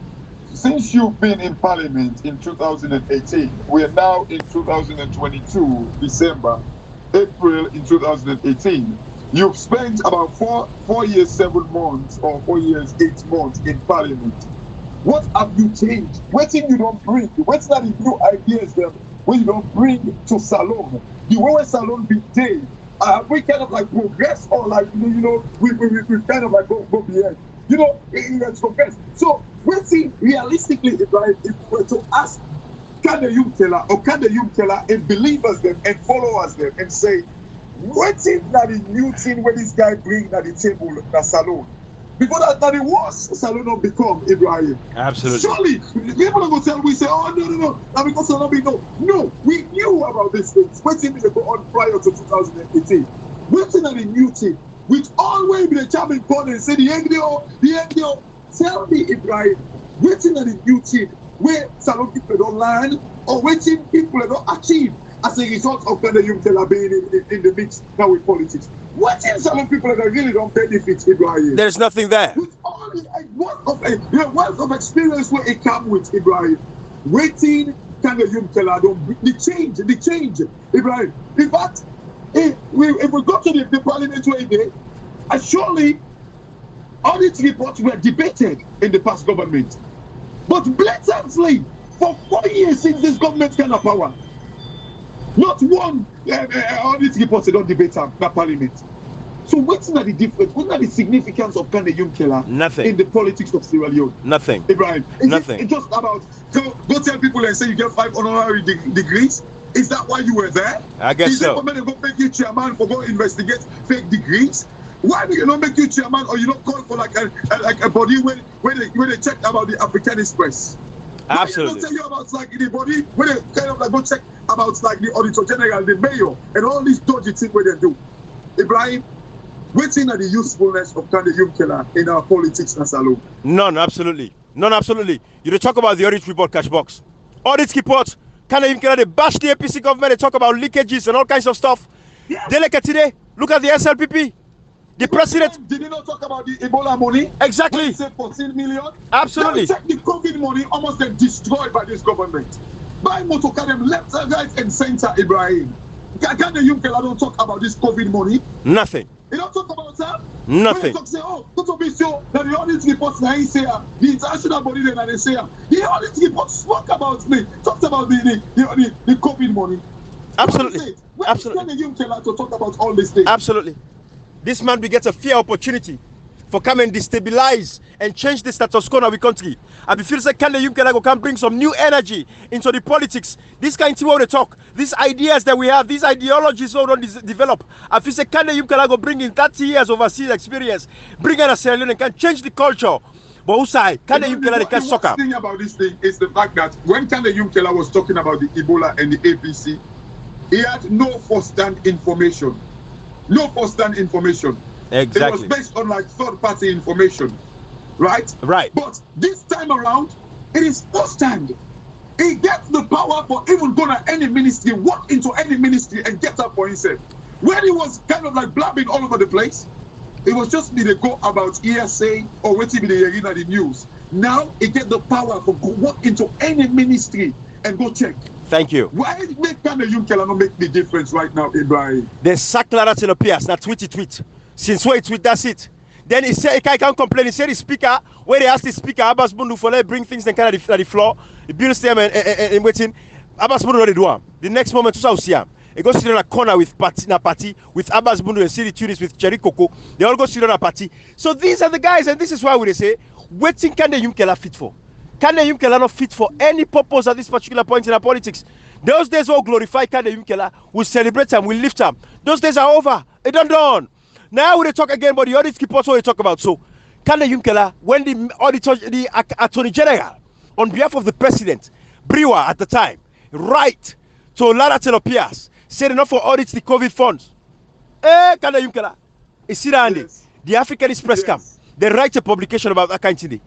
since you've been in parliament in 2018, we are now in 2022, December, April in 2018. You've spent about four years, 7 months, or 4 years, 8 months in parliament. What have you changed? What thing you don't bring? What's that new ideas that when you don't bring to Salon? The way Salon be day, we kind of like progress or like we kind of like go beyond. It's progress. So we see realistically, if we were to ask Kande Yunkela and believers them and followers them and say, what is that the new thing when this guy bring at the table the Salon? Because that it was Salon not become Ibrahim. Absolutely. Surely people are going to tell we say, oh no, now because Salon be no, we knew about these things. What thing they go on prior to 2018? What is that the new thing? Which always be the champion corner and say the NGO. Tell me, Ibrahim, what is that the new thing where Salon people don't learn or what thing people don't achieve as a result of Kande Yunkela being in the mix now with politics? What if some people that really don't benefit, Ibrahim? There's nothing there. With all the wealth of experience where it come with Ibrahim. Waiting, Kande Yunkela don't the change, Ibrahim. In fact, if we go to the parliament where they, surely audit reports were debated in the past government. But blatantly, for 4 years since this government came to power, not one audit report they don't debate at parliament. So what's not the difference? What's not the significance of Kande Yumkela Nothing. in the politics of Sierra Leone? Nothing. Ibrahim, Nothing. It's just about go tell people and say you get 5 honorary degrees. Is that why you were there? I guess Is so. it for me to go make you chairman for go investigate fake degrees? Why do you not make you chairman or you not call for like a body when they check about the African Express? Absolutely. Why tell you about like the body when they kind of like go check about like the Auditor General, the mayor, and all these dodgy things where they do. Ibrahim, waiting at the usefulness of Kande Yumkela in our politics in Salone. None, absolutely. None, absolutely. You don't talk about the audit report cash box. Audit report, Kande Yumkela, they bash the APC government, they talk about leakages and all kinds of stuff. Yes. They look at today, look at the SLPP. The president. Did he not talk about the Ebola money? Exactly. When he said 14 million? Absolutely. Check the COVID money almost then destroyed by this government. Buy motor car them left, right, and center, Ibrahim. Kande Yumkela don't talk about this COVID money. Nothing. He don't talk about that. Nothing. When they talk, say, oh, go to be sure that the audit reports now he say, the international body then they say, the audit report spoke about me, talked about the COVID money. Absolutely. When Absolutely. Kande Yumkela to talk about all these things? Absolutely. This man will get a fair opportunity for come and destabilize and change the status quo in our country. And if you say Kande Yumkela can bring some new energy into the politics, this kind of thing where they talk, these ideas that we have, these ideologies we don't develop. And if you say Kande Yumkela bring in 30 years overseas experience, bring in a Sierra Leone and can change the culture. But who say Kande Yumkela they can soccer? The thing about this thing is the fact that when Kande Yumkela was talking about the Ebola and the APC, he had no first-hand information. No first-hand information. Exactly. It was based on like third-party information, right? Right. But this time around, it is first-hand. He gets the power for even go to any ministry, walk into any ministry and get up for himself. When he was kind of like blabbing all over the place, it was just me to go about ESA or waiting me to hear in the news. Now he get the power for go walk into any ministry and go check. Thank you. Why make Kande Yumkela not make the difference right now, Ibrahim? They sack Lara Telopias, not tweet. Since where he tweet, that's it. Then he said, he can't complain. He said the speaker, where they asked the speaker, Abbas Bundu, for let bring things and kind of the floor. He builds them and waiting. Abbas Bundu already do them. The next moment, to see him. He goes sit on a corner with party with Abbas Bundu and Siri Tunis with Cherry Coco. They all go sit on a party. So these are the guys, and this is why we say, waiting Kande Yumkela fit for. Kande Yumkela not fit for any purpose at this particular point in our politics. Those days will glorify Kande Yumkela, we celebrate him, we lift him. Those days are over. It done. Now we talk again about the audit reports. What we talk about. So Kande Yumkela, when the Attorney General, on behalf of the President, Brewer at the time, write to Lara Telopias, said enough for audit the COVID funds. Kande Yumkela, is the African Express camp. They write a publication about that kind of thing.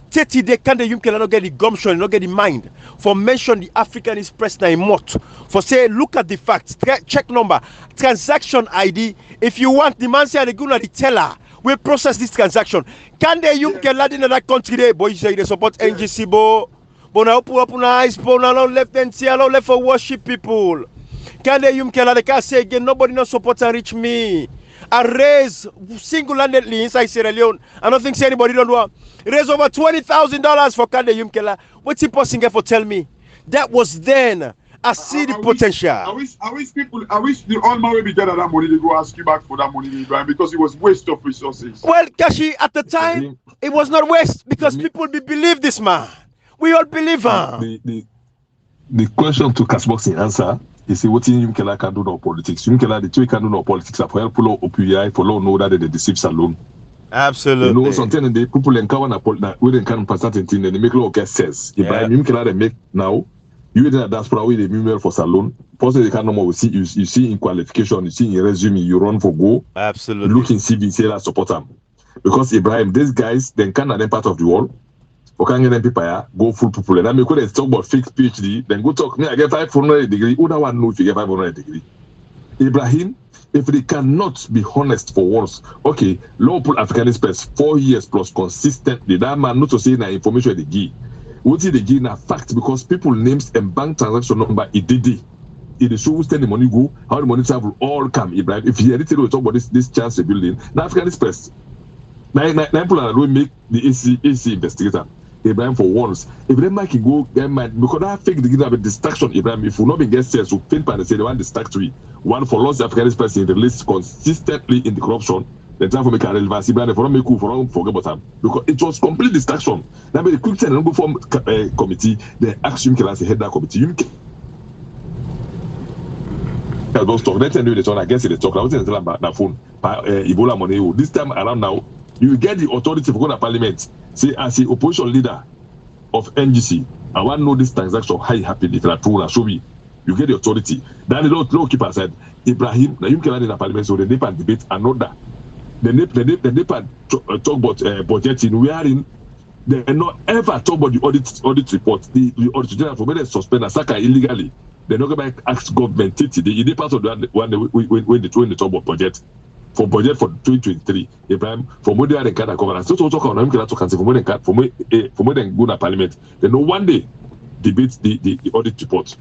30 days Kande Yumkela not get the gumption, not get the mind for mention the African Express na imot. For say, look at the facts, check number, transaction ID. If you want, the man say the good the teller will process this transaction. Kande Yumkela in that country there, boy, you say they support NGC, bo now open up eyes, bo now left and see, left for worship people. Kande Yumkela, they can't say again, nobody not support and reach me. I raise single-handedly inside Sierra Leone. I don't think anybody don't know. Raise over $20,000 for Kande Yumkela. What's the person get for tell me? That was then. I see the potential. I wish the Alma will be getting that money to go ask you back for that money, Ibrahim, because it was waste of resources. Well, Kashi, at the time, it was not waste because people believe this man. We all believe him. The question to Cashbox in answer. You see what Yumkela can do no politics. Yumkela the two can do no politics. For help pull OPI for law know that they deceive Salone. Absolutely. You know something the people encounter na we can pass that thing they make law get says. If I Yumkela they make now, you in that diaspora way they email for Salone. Possibly they can no more see you see in qualification, you see in resume, you run for go. Absolutely. Look in CV, say that support them. Because Ibrahim, these guys then can them part of the world. Okay, get them people go full people. And I make when talk about fixed PhD, then go talk. Me, I get 500 degree. Who that one know if you get 500 degree? Ibrahim, if they cannot be honest for once, okay, law put African Express 4 years plus consistently. That man not to say na information they give. What did they give na fact because people names and bank transaction number it did. If the show send the money go, how the money travel, all come. Ibrahim, if you edited we talk about this chance rebuilding, now African Express. Nine people are going to make the AC investigator. Ibrahim for once. If they make it go, because that fake the have a distraction, Ibrahim, if we not be get sales, so think and say they want distract one for lost African Express in the list consistently in the corruption. The time for make a relevance, Ibrahim, for not make cool, for not forget about them. Because it was complete distraction. Now, the quick time, go form committee, they ask you can head that committee. You can those talk. Let's tell you the talk. I guess they talk. I was telling about the phone. Ebola money. This time around now, you get the authority for going to parliament. Say, as the opposition leader of NGC, I want to know this transaction, how it happened, if it's true, show me. You get the authority. Then the law keeper said, Ibrahim, now you can in the parliament, so the NEPA debate another. The NEPA talk about budgeting, wherein they not ever talk about the audit report. The audit general for when they suspend a Saka illegally. They're not going to ask government, the part of the one when they talk about budget. For budget for 2023, Ibrahim, for more than Canada governance. So talk on them can for more than for more than go to parliament. They know one day debate the audit report.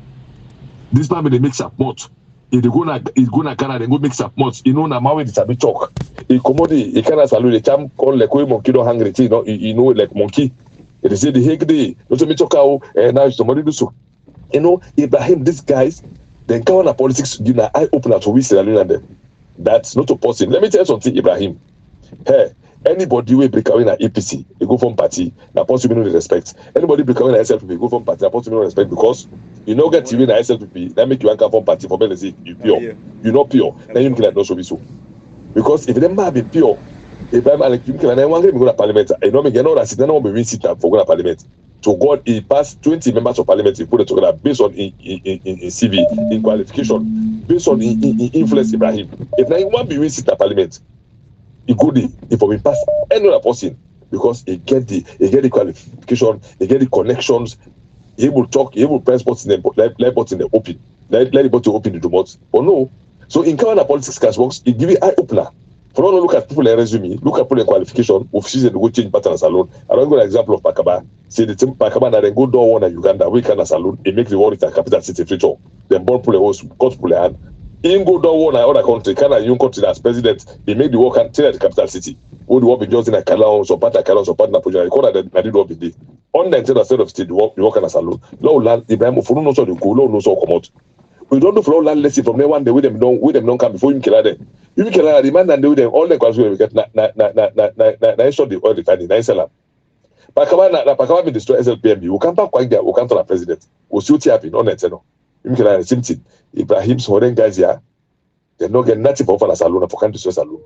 This time they make up much. If they go na Canada, they go make up much. You know, now how it's a bit talk. A commodity, a Canada salute, the champ call like monkey don't hungry, you know, like monkey. They say the Hague day, not to me talk out, and now somebody do so. You know, Ibrahim, these guys, then come on politics, you know, eye opener to we Sierra Leone and them. That's not a person. Let me tell you something, Ibrahim. Hey, anybody will break away in an APC, they go from party, now possibly no respect. Anybody break away in an SLPP, go from party, now possibly no respect because you know get TV in an SLPP, that make you anchor from party for benefit. You pure, you not pure. Then you can not so be so. Because if them have been pure, Ibrahim and you can one go to parliament. I don't make no that no one be win sit for go to parliament. So God, he passed 20 members of parliament. He put it together based on in CV, in qualification, based on in influence Ibrahim. If now one be win sit at parliament, he go there. If we pass any other person because he get the qualification, he get the connections. He will talk. He will press buttons in the open. Let the button open the remote. Or no. So in Canada politics cash box, it give you eye opener. For not look at people in resume, look at people in qualification, officials and go change pattern salon. I don't go an example of Pakaba. Say the team Pakaba that then go door one in Uganda, we can a salon, it make the world a capital city future. Then born pull a host, cut pull a hand. In go door one in other country, Canada, young country as president, they make the work and tell the capital city. Would the work be just in a Kalon, so part of Kalon, so part of Napoleon, I call that I did what we did. On the entire state of state, the work in a salon. No land, Ibrahim, for no so the go, no so come out. We don't do for land let's see from there one day with them don't come before you kill them. You kill them, demand and do them all the questions we get na shot the oil refining, na sell. Pakaba be destroy SLPMB. We come back quite there, we come to the president. We shoot happy, no net no. You kill same thing. Ibrahim's foreign guys here, they don't get nothing for a saloon for country saloon.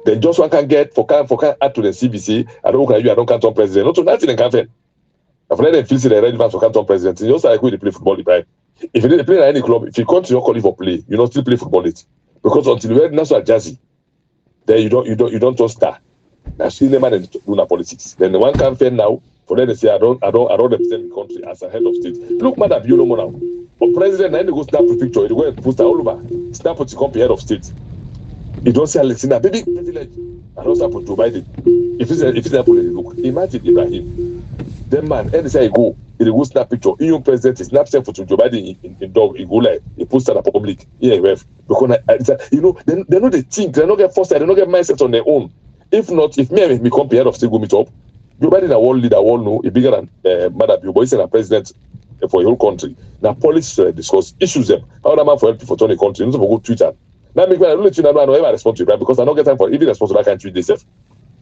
Then just one can get for can add to the CBC. I don't count on president. Not to nothing in campaign. I've let them feel the relevance for canton president. It's just like when they play football, Ibrahim. If you didn't play in any club, if you come to your colleague for play, you don't still play football it. Because until you have national jersey, then you don't just start. That's still the man in the politics. Then the one campaign now, for them to say I don't represent the country as a head of state. Look, madam, you know more now. But president, then they go snap a picture, they go and post all over. Snap to come head of state. You don't say Alexina, baby privilege. I don't snap for Joe Biden. If it's that look, imagine Ibrahim. Then man, and they say go. He go snap picture. Young president is snap self for Joe Biden in dog. He go like he post at the public. Yeah, because you know they know they think they don't get foresight, they don't get mindset on their own. If not, if me and me come head of state go meet up, Joe Biden a world leader, world know a bigger than Madam but he's a president for a whole country. Now politics discuss issues them. How that man for help for turn the country? Not for go Twitter. Now make me I don't let you know I don't ever respond to it, right? Because I don't get time for even respond to that kind of tweet themselves.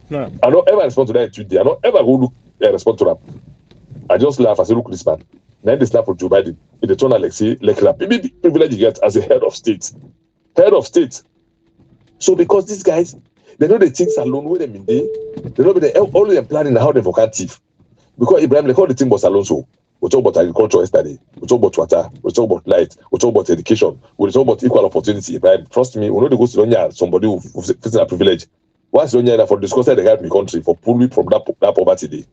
No. I don't ever respond to that tweet. I don't ever go look respond to that. I just laugh as I look this man. Then they snap for Joe Biden. In the turn Alexei, like that. Maybe the privilege you get as a head of state. Head of state. So because these guys, they know the things alone with them in day. They know they all them planning how they for thief. Because Ibrahim, like all the thing was alone so. We talk about agriculture yesterday. We talk about water. We talk about light. We talk about education. We talk about equal opportunity. Ibrahim, trust me, we know they go to Sonia, somebody who fits in a privilege. Once Sonia for discussing the help in the country for pulling from that poverty day.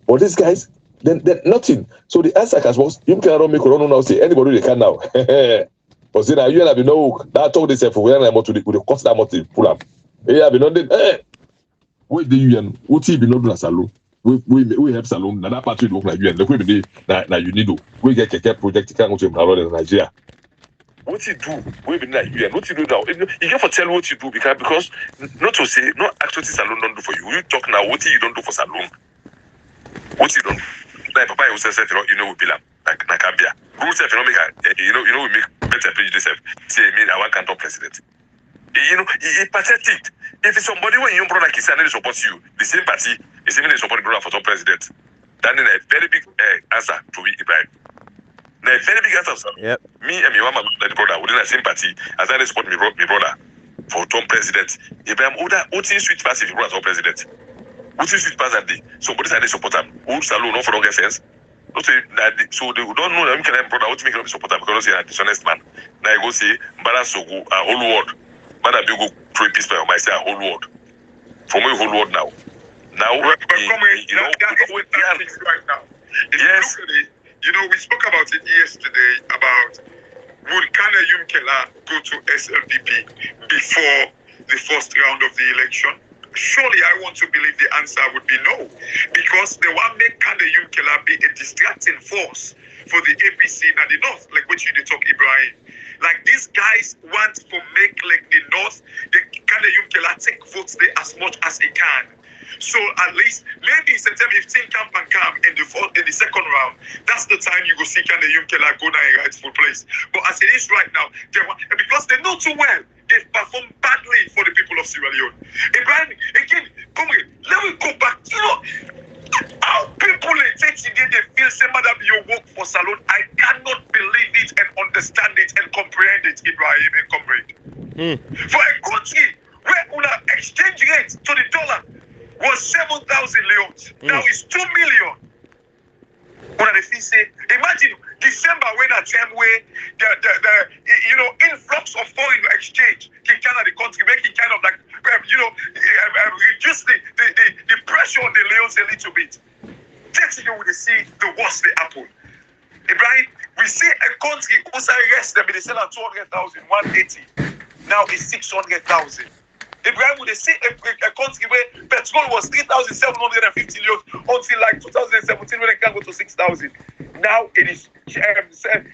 But these guys, then nothing. So the answer was you cannot make Corona now say anybody they can now. But see now you have no that talk this for when I'm to the cost that much pull up. You have been wait the UN, what he be not doing a salon. We have salon, that part we work like UN. The way we na you need to we get a project can go to Nigeria. what you do, we be like you, and what you do now. You get for tell what you do because not to say no actually salon don't do for you. You talk now what you don't do for salon. What you don't do. Like Papa you say you know we be like Nakabia. Who say we make better prejudice. Say me I want canton president. It's pathetic. If it's somebody when your brother Kisane supports you, the same party is even support brother for some president. That is a very big answer to be Ibrahim. Now, a very big answer. Yep. Me and my mama, the brother, within the same party, as I support my brother for Tom president. Ibrahim, what is sweet pass if you brother for president? What is sweet pass that day? Somebody said they support him. Who salon no for long sense? So they don't know that can brother what make them support him because he's a dishonest man. Now I go say, balance so go a whole world. Man, I go pray peace by myself, a whole world. For me, whole world now. Now, but that is right now. Yes. We spoke about it yesterday about would Kane Yumkela go to SLDP before the first round of the election? Surely I want to believe the answer would be no, because they want make Kane Yumkela be a distracting force for the APC in the north, like what you talk Ibrahim. Like these guys want to make like the north, the Kane Yumkela take votes there as much as he can. So at least maybe September 15 camp and camp in the second round. That's the time you go see Kane Yumkela go down a rightful place. But as it is right now, because they know too well, they've performed badly for the people of Sierra Leone. Ibrahim, again, come here, let me go back. How people in today they feel say madam your work for salon. I cannot believe it and understand it and comprehend it, Ibrahim and comrade. For a country where una exchange rate to the dollar was 7,000 leons. Now it's 2 million. What they say? Imagine December when a time where the influx of foreign exchange can kind of the country making kind of like reduce the pressure on the leons a little bit. Next thing we see the worst they happen. Ibrahim, we see a country who's arrested them, they sell at 200,000, 180. Now it's 600,000. Ibrahim, would they see a country where petrol was 3,750 leons until like 2017 when it can go to 6,000. Now it is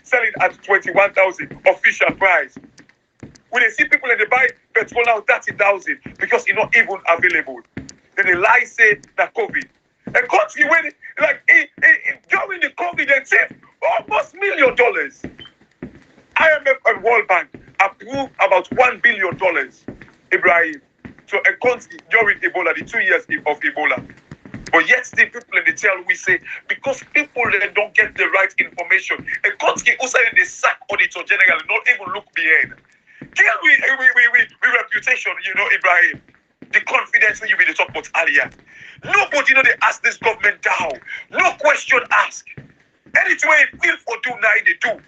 selling at 21,000 official price. When they see people and they buy petrol now 30,000 because it's not even available. Then they lie say that COVID. A country where during the COVID they saved almost $1 million. IMF and World Bank approved about $1 billion. Ibrahim, so a country during Ebola, the 2 years of Ebola. But yet the people in the tell we say, because people they don't get the right information, a country also in the sack auditor general, not even look behind. Tell we reputation, Ibrahim, the confidence when you be the talk about earlier. Nobody they ask this government down. No question asked. Anything they feel for do now they do.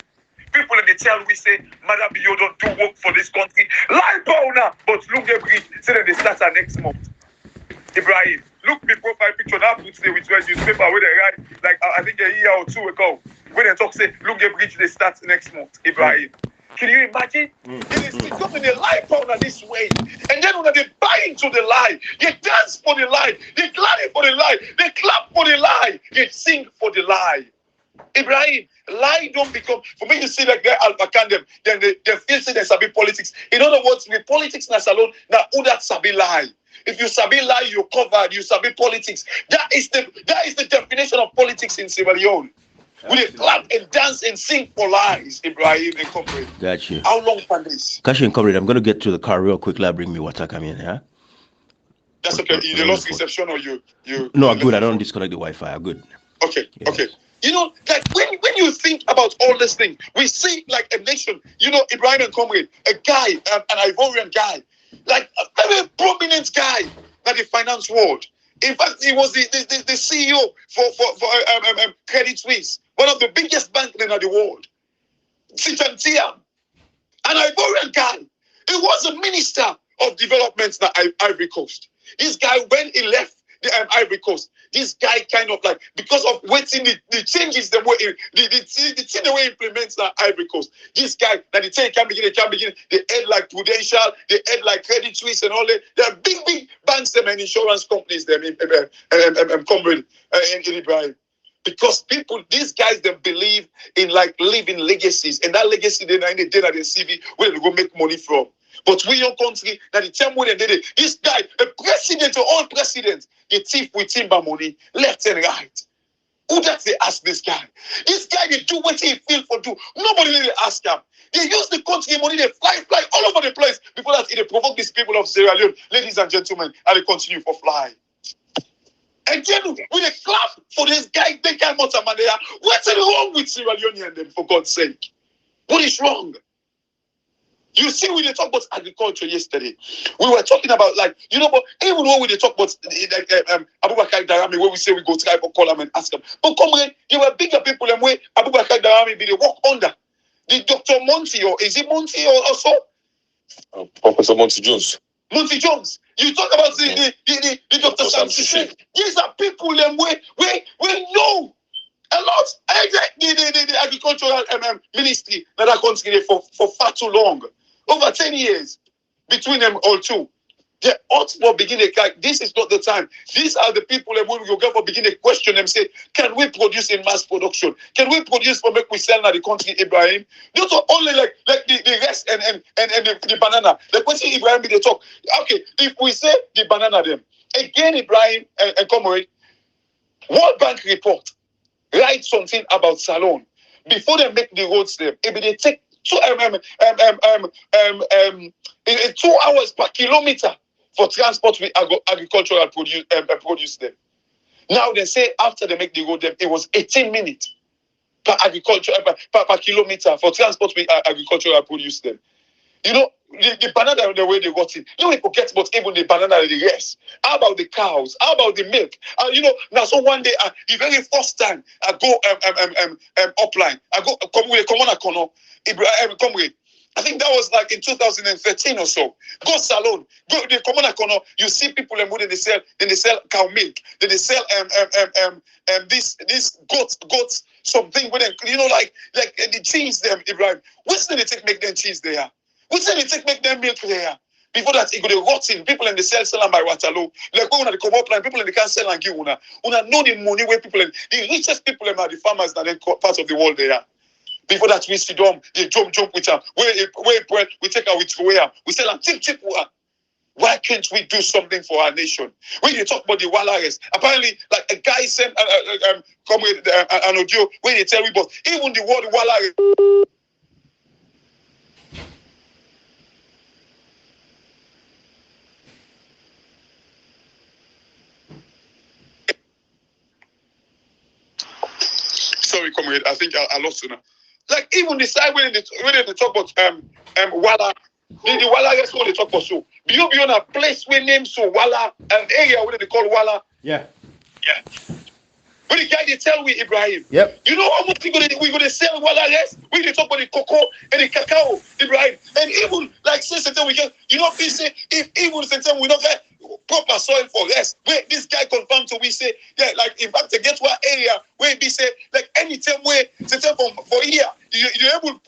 People in the tell we say, Madam, you don't do work for this country. Lie now, but look the bridge, say that they start next month. Ibrahim, look the profile picture now put today with your newspaper where they write, like I think a year or two ago, when they talk say, look the bridge, they start next month. Ibrahim. Can you imagine? It is becoming a lie powder this way. And then when they buy into the lie, they dance for the lie, they clap for the lie, they clap for the lie, they sing for the lie. Ibrahim, lie don't become, for me to see like they alpacan them, then they feel say they sabi politics. In other words, with politics na salon, now who that sabi lie. If you sabi lie, you're covered, you sabi politics. That is the definition of politics in Sierra Leone. We clap and dance and sing for lies, Ibrahim and comrade. Got you. How long for this? Kashi and comrade, I'm going to get to the car real quickly. I'll bring me water. Come in, yeah? That's okay. You lost reception or you? No, I'm good. I don't disconnect the Wi-Fi. I'm good. Okay, yes. Okay. Like when you think about all these things, we see like a nation, Ibrahim and comrade, a guy, an Ivorian guy, like a very prominent guy in the finance world. In fact, he was the CEO for Credit Suisse, one of the biggest banks in the world. Sitantia, an Ivorian guy. He was a minister of development in Ivory Coast. This guy, when he left the Ivory Coast, this guy kind of like, because of waiting the changes the way the way he implements the Ivory Coast. This guy, that the thing can begin, they head like Prudential, they head like Credit Suisse and all that. There are big banks and insurance companies them comrade in Ibrahim. because these guys, they believe in like living legacies, and that legacy they in the day that they CV where they go make money from. But we your country that the time when they did it, this guy, a president or all presidents, they thief with timber money left and right. Who does they ask this guy? This guy, they do what he feel for do. Nobody really ask him. They use the country money, they fly all over the place. Before that, they provoke these people of Sierra Leone, ladies and gentlemen, and they continue for fly. And then with a clap for this guy, they can't much man there. What's wrong with Sierra Leone and them, for God's sake? What is wrong? You see, we talked about agriculture yesterday. We were talking about, like, you know, but even when we talk about Abubakar Darami, where we say we go try for call him and ask him. But come on, there were bigger people than where Abubakar Darami be they work under. The Dr. Monty, or is it Monty or so? Professor Monty Jones. Monty Jones. You talk about the Dr. Sam Sise. These are people them where know a lot. The agricultural ministry that are continuing for far too long. Over 10 years between them all two. They ought to begin this is not the time. These are the people that when we go for begin to question them, say, can we produce in mass production? Can we produce for make we sell in the country, Ibrahim? Those are only like the rest and the banana. The question Ibrahim be the talk. Okay, if we say the banana them, again Ibrahim and Comrade, World Bank report write something about Salon. Before they make the roads there, if they take 2 hours per kilometer for transport with agricultural produce them. Now they say after they make the road them, it was 18 minutes per kilometer for transport with agricultural produce them. You know, the banana, the way they got it. You know, we forget about even the banana and the rest. How about the cows? How about the milk? You know, now so one day, the very first time I go upline, I go come on a corner, come with. I think that was like in 2013 or so. Go salon, go the common corner. You see people and they sell cow milk. Then they sell this goats something with them. You know, like the cheese them, Ibrahim. What's the they take make them cheese there? What's the they take make them milk there? Before that, it go to rotting. People in the sell them by Waterloo. Like when they come up line, people in the can sell and give una know the money where people in the richest people are the farmers that in parts of the world there. Before that, we see them, they jump with them. Where bread, we take our where we sell them cheap. Why can't we do something for our nation? When you talk about the Wallares, apparently, like a guy sent come with an audio when they tell me, but even the word Wallares. Sorry, comrade, I think I lost you now. Like even the side when they talk about Walla, the Walla is what they talk about. So be on a place where name so Walla, an area where they call Walla. Yeah. But the guy they tell we Ibrahim. Yep. You know how much we gonna sell Walla yes? We they talk about the cocoa and the cacao, Ibrahim. And even like say something we get, you know, please say if even something we don't get proper soil for rest. Where this guy confirmed to we say, yeah, like in fact to get to our area where we say like anytime where for here you're able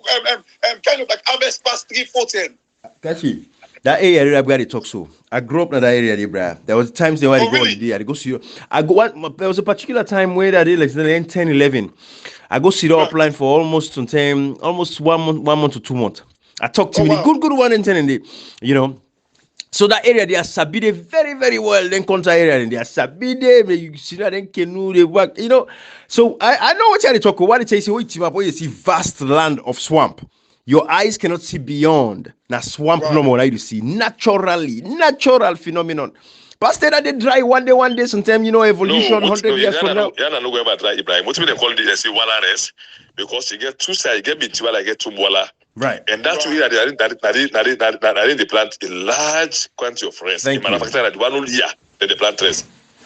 kind of like harvest past 3-4-10. Catchy. That area I've got to talk so. I grew up in that area, Bra. There was times they were to go holiday. I go see you. There was a particular time where that day, like 10-11. I go see the upline for almost 1 month to 2 months. I talk to me the good 1 and 10 in the, you know. So that area they are Sabide very, very well. Then Conta area and they are Sabide. You see that then Kenu they work, you know. So I know what you talk about. What it says, you see vast land of swamp. Your eyes cannot see beyond. Now swamp no more. You see natural phenomenon. But that they dry one day, sometimes you know evolution 100 years from now. Yeah, no go ever dry Ibrahim. What do they call this? They say Wallares because you get two sides, you get Bitiwala, you get Tumwala. Right. And that's why they plant a large quantity of rice. They manufacture that 1 year, then they plant rice.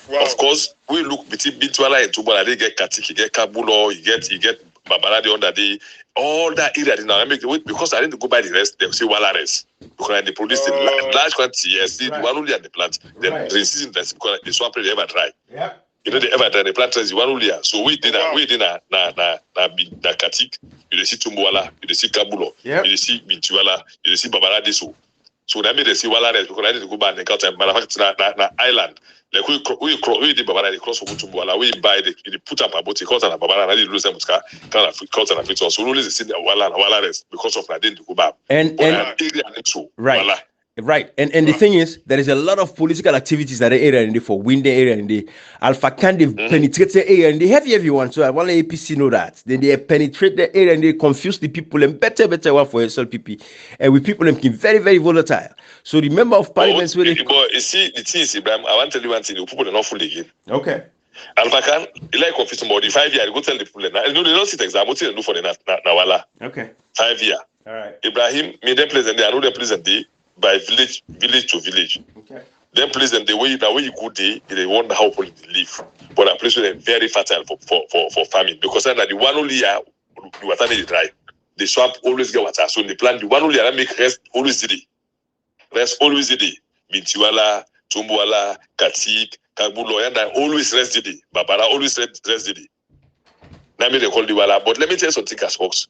Wow. Of course, we look between Bitiwala and Tumwala, they get Katik, you get Kabulo, you get Babalade under the all that area now. I make because I didn't go buy the rest, they say Wallares. Because they produce in large quantity, yes, the 1 year they plant. Then the season that's because the swamp they ever dry. Yeah. You know, they ever dry, they plant rice 1 year. So we did na Katik. You see Tumbuala, you see Kabulo, you see Bintuala, you see Babalade. So that made they see Wallares because I need to go back and count and manufacture na island. Like we did Babana, they cross over to Buala, we buy the put up about the culture and Babana, and they lose them Muska, kind of culture and fit. So always see the Wala rest because of Nadine to go back. And right. Right, and the thing is, there is a lot of political activities that the area in the for win the area in the Alpha can they penetrate the area and they heavy one. So I want the APC know that. Then they penetrate the area and they confuse the people and better one for SLPP. And with people them very, very volatile. So the member of parliament but you see the thing is, Ibrahim, I want to tell you one thing, the people are not full again. Okay. Alpha can like confusing about the 5 year, go tell the people now. No, they don't sit exam, what they do for the Nawala. Okay. 5 year. All right. Ibrahim, me them present day, I know them present day. By village to village. Okay. Then place them the way you go there, they wonder how people live. But a place where they're very fertile for farming. Because then the one only year the water they dry. The swamp always get water. So the plant the one only year make rest always did it. Rest always did it. Mintiwala, Tumbuala, Katik, Kabulo, and always rest did it. Babara always rest did it. Now me they call the wala. But let me tell you something as folks.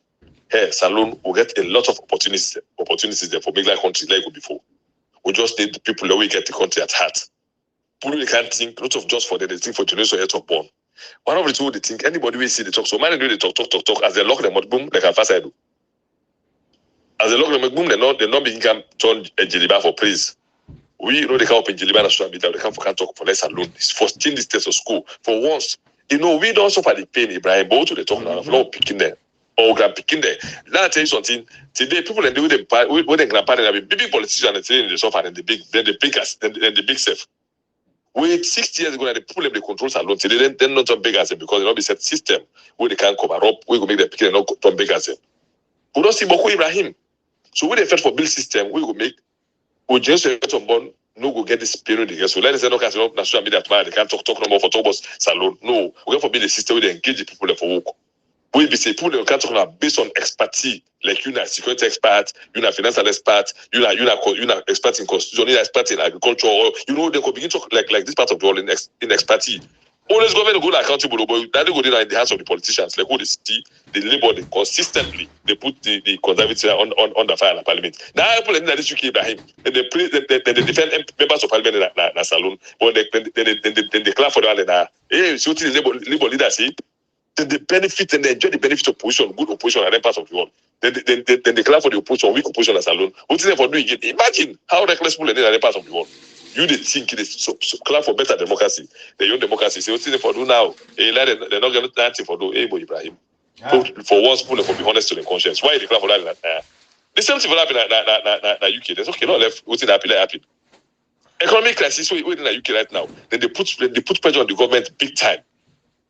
Hey, Salone will get a lot of opportunities there for big like country like before. We just need the people that we get the country at heart. People they can't think, not of just for them, they think for generation yet of born. One of the two they think anybody will see the talk. So man do they talk. As they lock them out, boom, like a fast I do. As they lock them out, boom, they're not being can turn a jeliba for praise. We know they can't open jeliba and social media, they can't talk for less alone. It's for still this test of school. For once, we don't suffer the pain, Ibrahim, but to the talk now, not picking there. Or grand picking there. Now I tell you something. Today, people and with the grandparents have been big politicians and they suffer and the big self. Wait, 6 years ago, the people they control alone. Today, they're not turn big as them because they not be set system where they can't cover up. We go make them picking and not turn big as them. We don't see Boko Ibrahim. So when they fight for build system, we go make. We just get on board. No go get this period again. So let us say no can't national media tomorrow. They can't talk no more for talk about salon. No, we go for build a system where they engage the people there for work. We be say people they can't talk about based on expertise. Like you know, security expert, you know, financial expert, you know, expert in constitution, you know, expert in agriculture, or you know, they could begin to talk like this part of the world in expertise. Always government go accountable, but that they go in the hands of the politicians. Like who they see, the Labour, they consistently they put the conservative on the fire in the parliament. Now people in this UK Ibrahim, and they defend members of parliament in the salon, but they clap for them. Hey, so the Labour leaders say. Then they benefit and they enjoy the benefit of opposition, good opposition at that part of the world. Then they clap for the opposition, weak opposition as alone. What is it for doing it? Imagine how reckless people are in that part of the world. You they think it is so clap for better democracy. They own democracy. Say what's it for do now? They're not getting nothing for do. Hey, boy, Ibrahim. For once, people for be honest to their conscience. Why they clap for that? The same thing will happen in UK. There's okay, not left. What's it happen? Economic crisis within the UK right now. Then they put pressure on the government big time.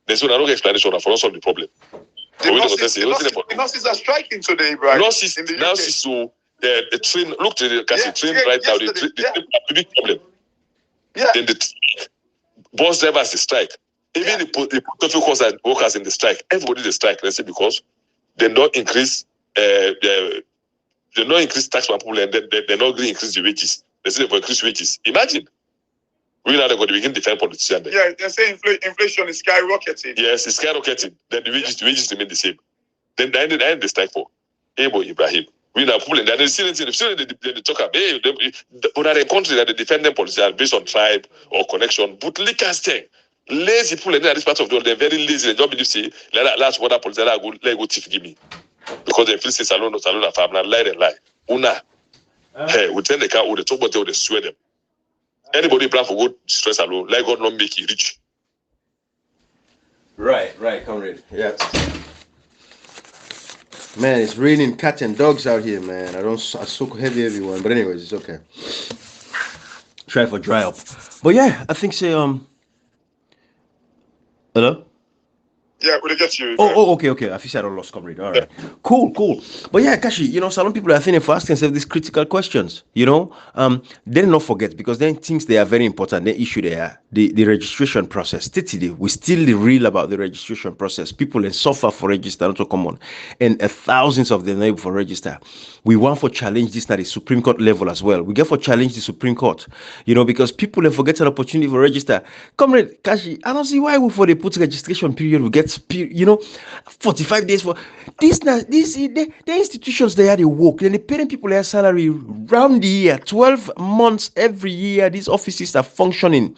There's no explanation for us solve the problem. The nurses are striking today, right? Nurses, so the train, look to the train right now, the big problem. Yeah. Then the bus drivers they strike. Even the traffic workers in the strike, everybody they strike, let's say because they not increase tax for people and they not really increase the wages. They say they will increase wages. Imagine. We now going to begin to defend politicians. Yeah, they say inflation is skyrocketing. Yes, it's skyrocketing. Then the wages remain the same. Then the end they strike for. Hey, boy, Ibrahim. We now pulling that. They talk about, hey, but are a country that they defend them politicians based on tribe or connection. But look at them. Lazy people in this part of the world, they're very lazy. They don't believe, say, last water politicians, let go thief give me. Because they feel, say, salon, farm, lie. Una. Hey, we tell the car, they talk about them, they swear them. Anybody plan for good stress alone, like God not make you rich. Right, comrade. Yeah. Man, it's raining cats and dogs out here, man. I soak heavy everyone, but anyways, it's okay. Try for dry up. But yeah, I think say hello? Yeah, we'll get you. Okay. I feel I lost comrade. All right. Cool. But yeah, Kashi, some people are thinking for asking themselves these critical questions, Then not forget, because then things they are very important. The issue there, the registration process. We still real about the registration process. People suffer for register, not to come on. And thousands of them able for register. We want for challenge this at the Supreme Court level as well. We get for challenge the Supreme Court, because people forget an opportunity for register. Comrade Kashi, I don't see why for the put registration period we get 45 days for this. The institutions they work. Then the paying people their salary round the year, 12 months every year, these offices are functioning.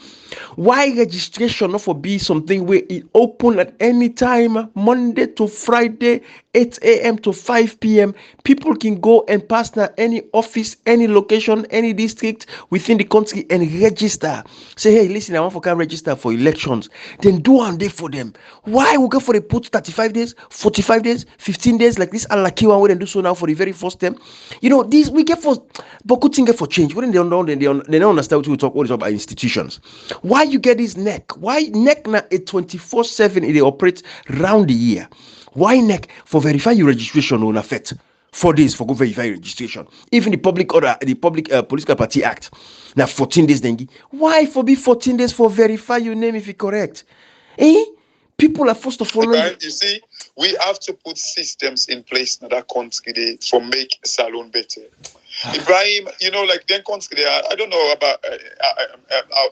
Why registration not for be something where it open at any time, Monday to Friday, 8 a.m. to 5 p.m. People can go and pass now any office, any location, any district within the country and register. Say, hey, listen, I want to come register for elections. Then do one day for them. Why we go for the put 35 days, 45 days, 15 days like this unlucky one we do so now for the very first time? You know, these we get for but good thing get for change. When they don't understand what we talk about institutions. Why you get this neck? Why neck now a 24/7 they operate round the year? Why neck for verify your registration on effect? 4 days for go verify your registration. Even the public political party act now 14 days dengue. Why for be 14 days for verify your name if it correct? Eh? People are first of all. You see, we have to put systems in place in that country for make salon better. Ibrahim, you know, like then country, I don't know about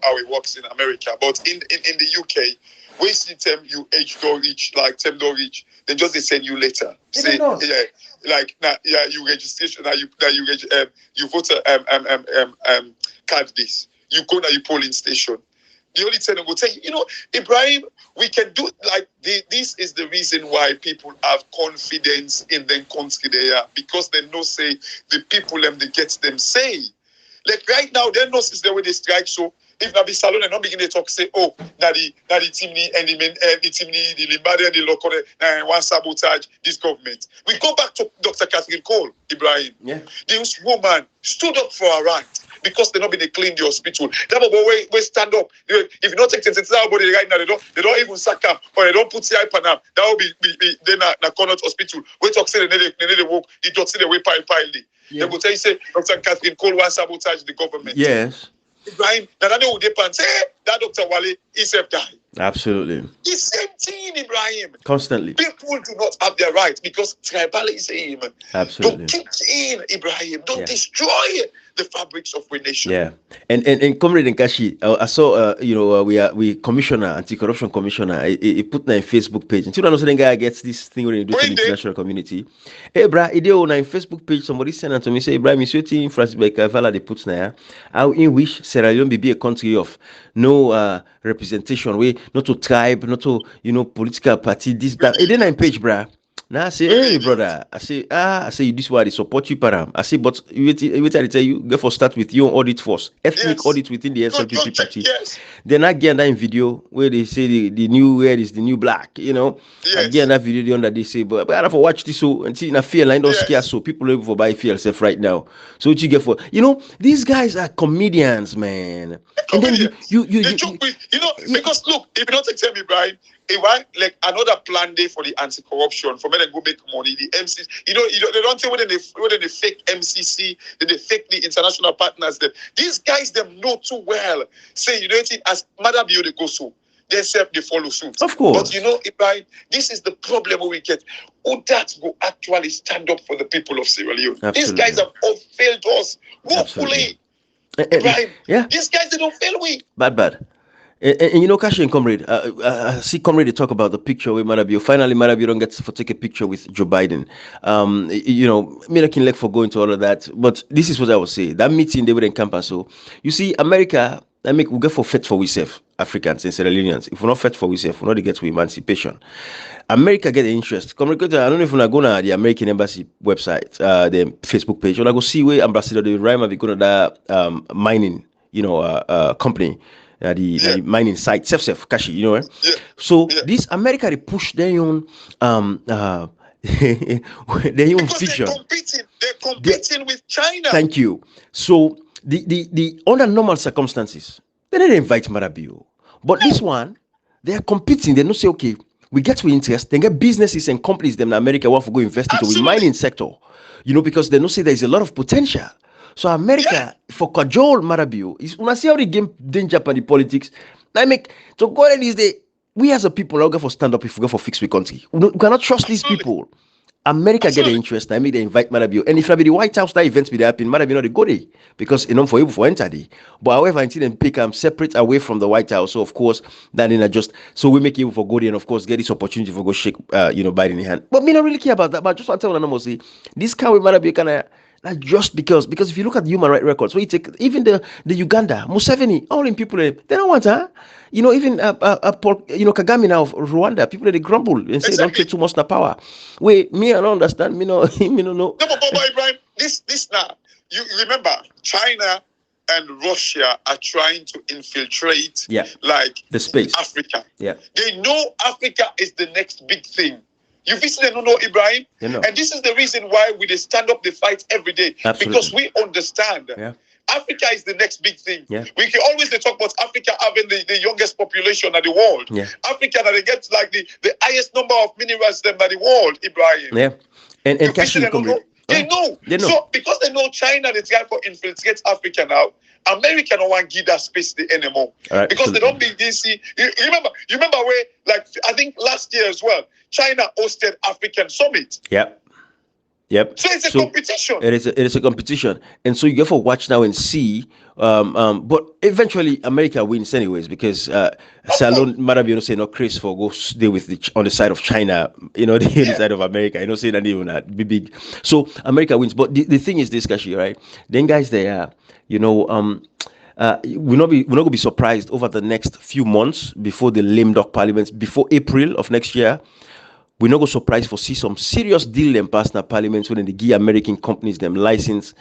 how it works in America, but in the UK, we see them you age don't reach, like them don't reach, then just they send you later. See, yeah, like now, yeah, you registration, you vote card this, you go now you polling station. The only thing I will tell you, you know, Ibrahim, we can do like this is the reason why people have confidence in them country there because they know say the people them they get them say. Like right now, they know since the way they strike. So if na be salon and not begin to talk say, oh, na the team and the team the Limbade and the local one sabotage this government. We go back to Dr. Catherine Cole, Ibrahim. Yeah. This woman stood up for her right. Because they not been clean the hospital. That boy we stand up. If you not take the body right now, they don't even sack up or they don't put CI pan up. That will be then na Connaught hospital. We talk say they walk. They don't see the way pile. They will tell you say Dr. Catherine Cole wants sabotage the government. Yes. Ibrahim, now they will depend. Say that Dr. Wale is died. Absolutely. The same thing, Ibrahim. Constantly. People do not have their rights because tribalism. Absolutely. Don't kick in, Ibrahim. Don't destroy the fabrics of our nation. Yeah, and Comrade Nkashi, I saw we commissioner, anti-corruption commissioner, he put na Facebook page. And you know, so the guy gets this thing when he do to the international community. Hey, bra, he did on a Facebook page. Somebody sent it to me say, Ibrahim, is waiting Francis Baker Vala they put na how in which Sierra Leone be a country of no representation, way not to tribe, not to political party. This that. It didn't page, bra. Now I say, hey brother, I say this why they support you, param. I say, but wait I tell you, go for start with your audit force, ethnic audit within the SLPP party. Yes. Then again that video where they say the new red is the new black, Again that video the one that they say, but I have to watch this so and see in a fear line don't scare so people live for buy fear self right now. So what you get for these guys are comedians, man. And then you because look, if you don't take me, Brian. It was like another plan day for the anti-corruption for men to go make money. The MCC, they don't say whether they fake MCC, then they fake the international partners. These guys them know too well. Say as Madabio they go so, they self they follow suit. Of course, but Ibrahim, this is the problem we get. Who that go actually stand up for the people of Sierra Leone? Absolutely. These guys have all failed us woefully. Ibrahim, these guys they don't fail we. Bad. And Kashi and Comrade, I see Comrade they talk about the picture with Marabio. Finally, Marabio don't get to take a picture with Joe Biden. Me not can for going to all of that. But this is what I would say. That meeting they were in campus. So you see, America, we get for fit for ourselves, Africans and Sierra Leoneans. If we're not fit for ourselves, we're not to get to emancipation. America get the interest. Comrade, I don't know if we're going to the American Embassy website, the Facebook page, or I go see where Ambassador the Rima be going to that mining, company. The mining site, self Kashi, Yeah. So this America they push their own their own vision. They're competing with China. Thank you. So the under normal circumstances, they didn't invite Marabio. But this one, they are competing. They don't say, okay, we get to interest, then get businesses and companies them in America want to go invest into the mining sector. Because they don't say there's a lot of potential. So America, for cajole Marabio, is when I see how the game danger and the politics, so go ahead is we as a people are going for stand up if we go for fix we country. We cannot trust these people. America get the interest, they invite Marabio. And if I be the White House that events be happen, Marabio not the go there. Because for you for enter there. But however, until then pick separate away from the White House. So of course, then so we make it for go there and of course get this opportunity for go shake Biden in hand. But me not really care about that. But just want to tell you, say this guy with Marabio kinda Just because if you look at the human rights records, where you take even the Uganda, Museveni, all in people, they don't want, even Kagame now of Rwanda, people they grumble and say don't take too much power. Wait, me I don't understand, me no, me no know. No, but Ibrahim, this now, you remember China and Russia are trying to infiltrate, like the space, Africa. Yeah, they know Africa is the next big thing. You visited no Ibrahim, and this is the reason why we stand up the fight every day. Absolutely. Because we understand Africa is the next big thing. Yeah. We can always talk about Africa having the youngest population in the world. Yeah. Africa that they get like the highest number of minerals in the world, Ibrahim. Yeah, and they know. So because they know China, they try to infiltrate Africa now. America don't want to give that space anymore. Right, because they don't be DC. You remember where, like, I think last year as well, China hosted African Summit. Yep. So it's a competition. It is a competition, and so you have to watch now and see. But eventually, America wins anyways because Salon Marabio say no Chris for go stay with on the side of China, the other side of America. Say that even that be big. So America wins, but the thing is this, Kashi, right? Then guys, they are. We're not gonna be surprised over the next few months before the lame duck parliaments, before April of next year. We're not gonna surprise for see some serious deal them pass na parliaments when they give American companies them license,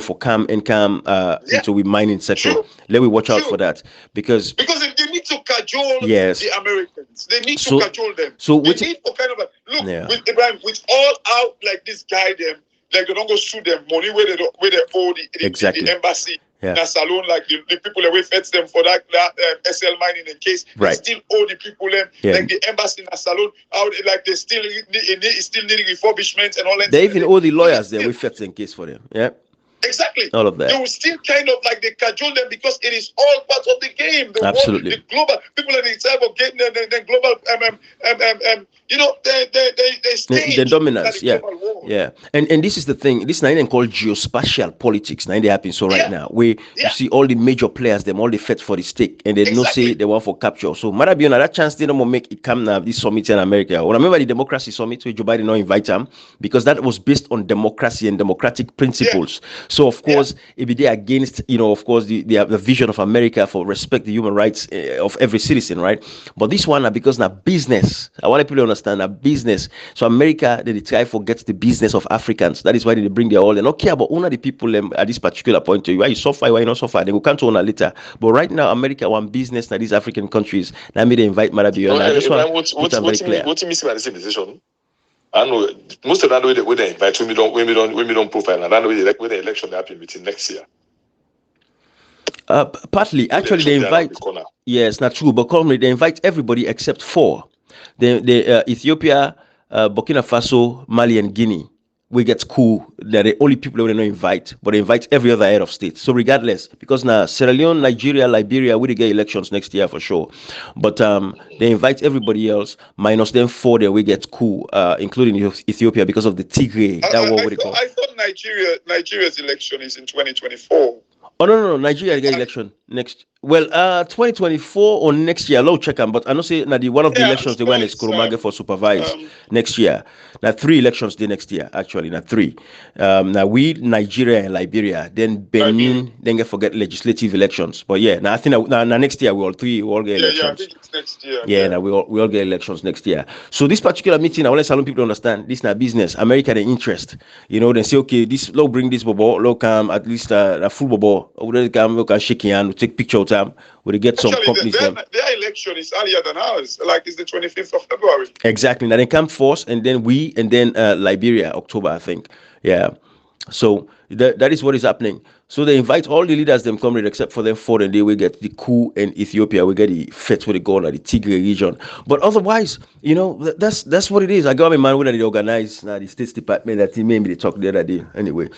for into the mining sector. Let me watch out for that because if they need to cajole the Americans, they need to cajole them. So they need for kind of with Ibrahim, with all out like this guy them. Like they don't go sue them money where they owe the embassy. Yeah. That salon, like the people that we fetch them for that SL mining in case they still owe the people them, like the embassy in the salon, like they still need refurbishment and all that. They even owe the lawyers there we fetch in case for them. Yeah. Exactly. All of that. They will still kind of like they cajole them because it is all part of the game. Absolutely. The global people are the type of game, the global they stage the dominance, and this is the thing. This is called geospatial politics. Now they happen so right now, where you see all the major players, them all they fight for the stake, and they no say they want for capture. So Marabiona, that chance they don't make it come now this summit in America. Well, I remember the democracy summit where Joe Biden not invite them because that was based on democracy and democratic principles. So of course, it be there against of course the vision of America for respect the human rights of every citizen, right? But this one because now business. I want people to understand that business. So America they try to forget the business of Africans. That is why they bring their all. They don't care about one of the people at this particular point. Why you suffer, why you not suffer. They will come to one later. But right now, America want business that these African countries. Now me they invite Marabiona. I just want to put them very clear. What you miss about this decision? I know most of that way they invite when we don't profile, and I know when the election happen within next year. Partly, actually, they invite. Yes, not true, but currently they invite everybody except 4. The Ethiopia, Burkina Faso, Mali, and Guinea. We get coup. They're the only people they don't invite, but they invite every other head of state. So regardless, because now Sierra Leone, Nigeria, Liberia, we get elections next year for sure. But they invite everybody else, minus them 4 that we get coup, including Ethiopia because of the Tigray. I thought Nigeria's election is in 2024. Oh no, Nigeria get election next. Well, 2024 or next year. I'll check them, but I know say now one of the elections they went is Kurumage for supervised next year. Now 3 elections the next year actually. Now 3. Now we Nigeria and Liberia, then Benin, then get forget legislative elections. But yeah, now I think now next year we all get elections. Yeah, I think it's next year. Yeah, now we all get elections next year. So this particular meeting, I want to salon people understand this now business. America the interest. They say okay, this low bring this bubble, low come at least a full bubble. We can shake hand, we take picture of time. We get some companies. Their election is earlier than ours. Like it's the 25th of February. Exactly. Now they come first, and then we, and then Liberia, October, I think. Yeah. So that is what is happening. So they invite all the leaders them come except for them 4, and they will get the coup in Ethiopia. We get the fete with the goal at the Tigray region. But otherwise, that's what it is. I got my man when they organize the State Department that he made me talk the other day. Anyway,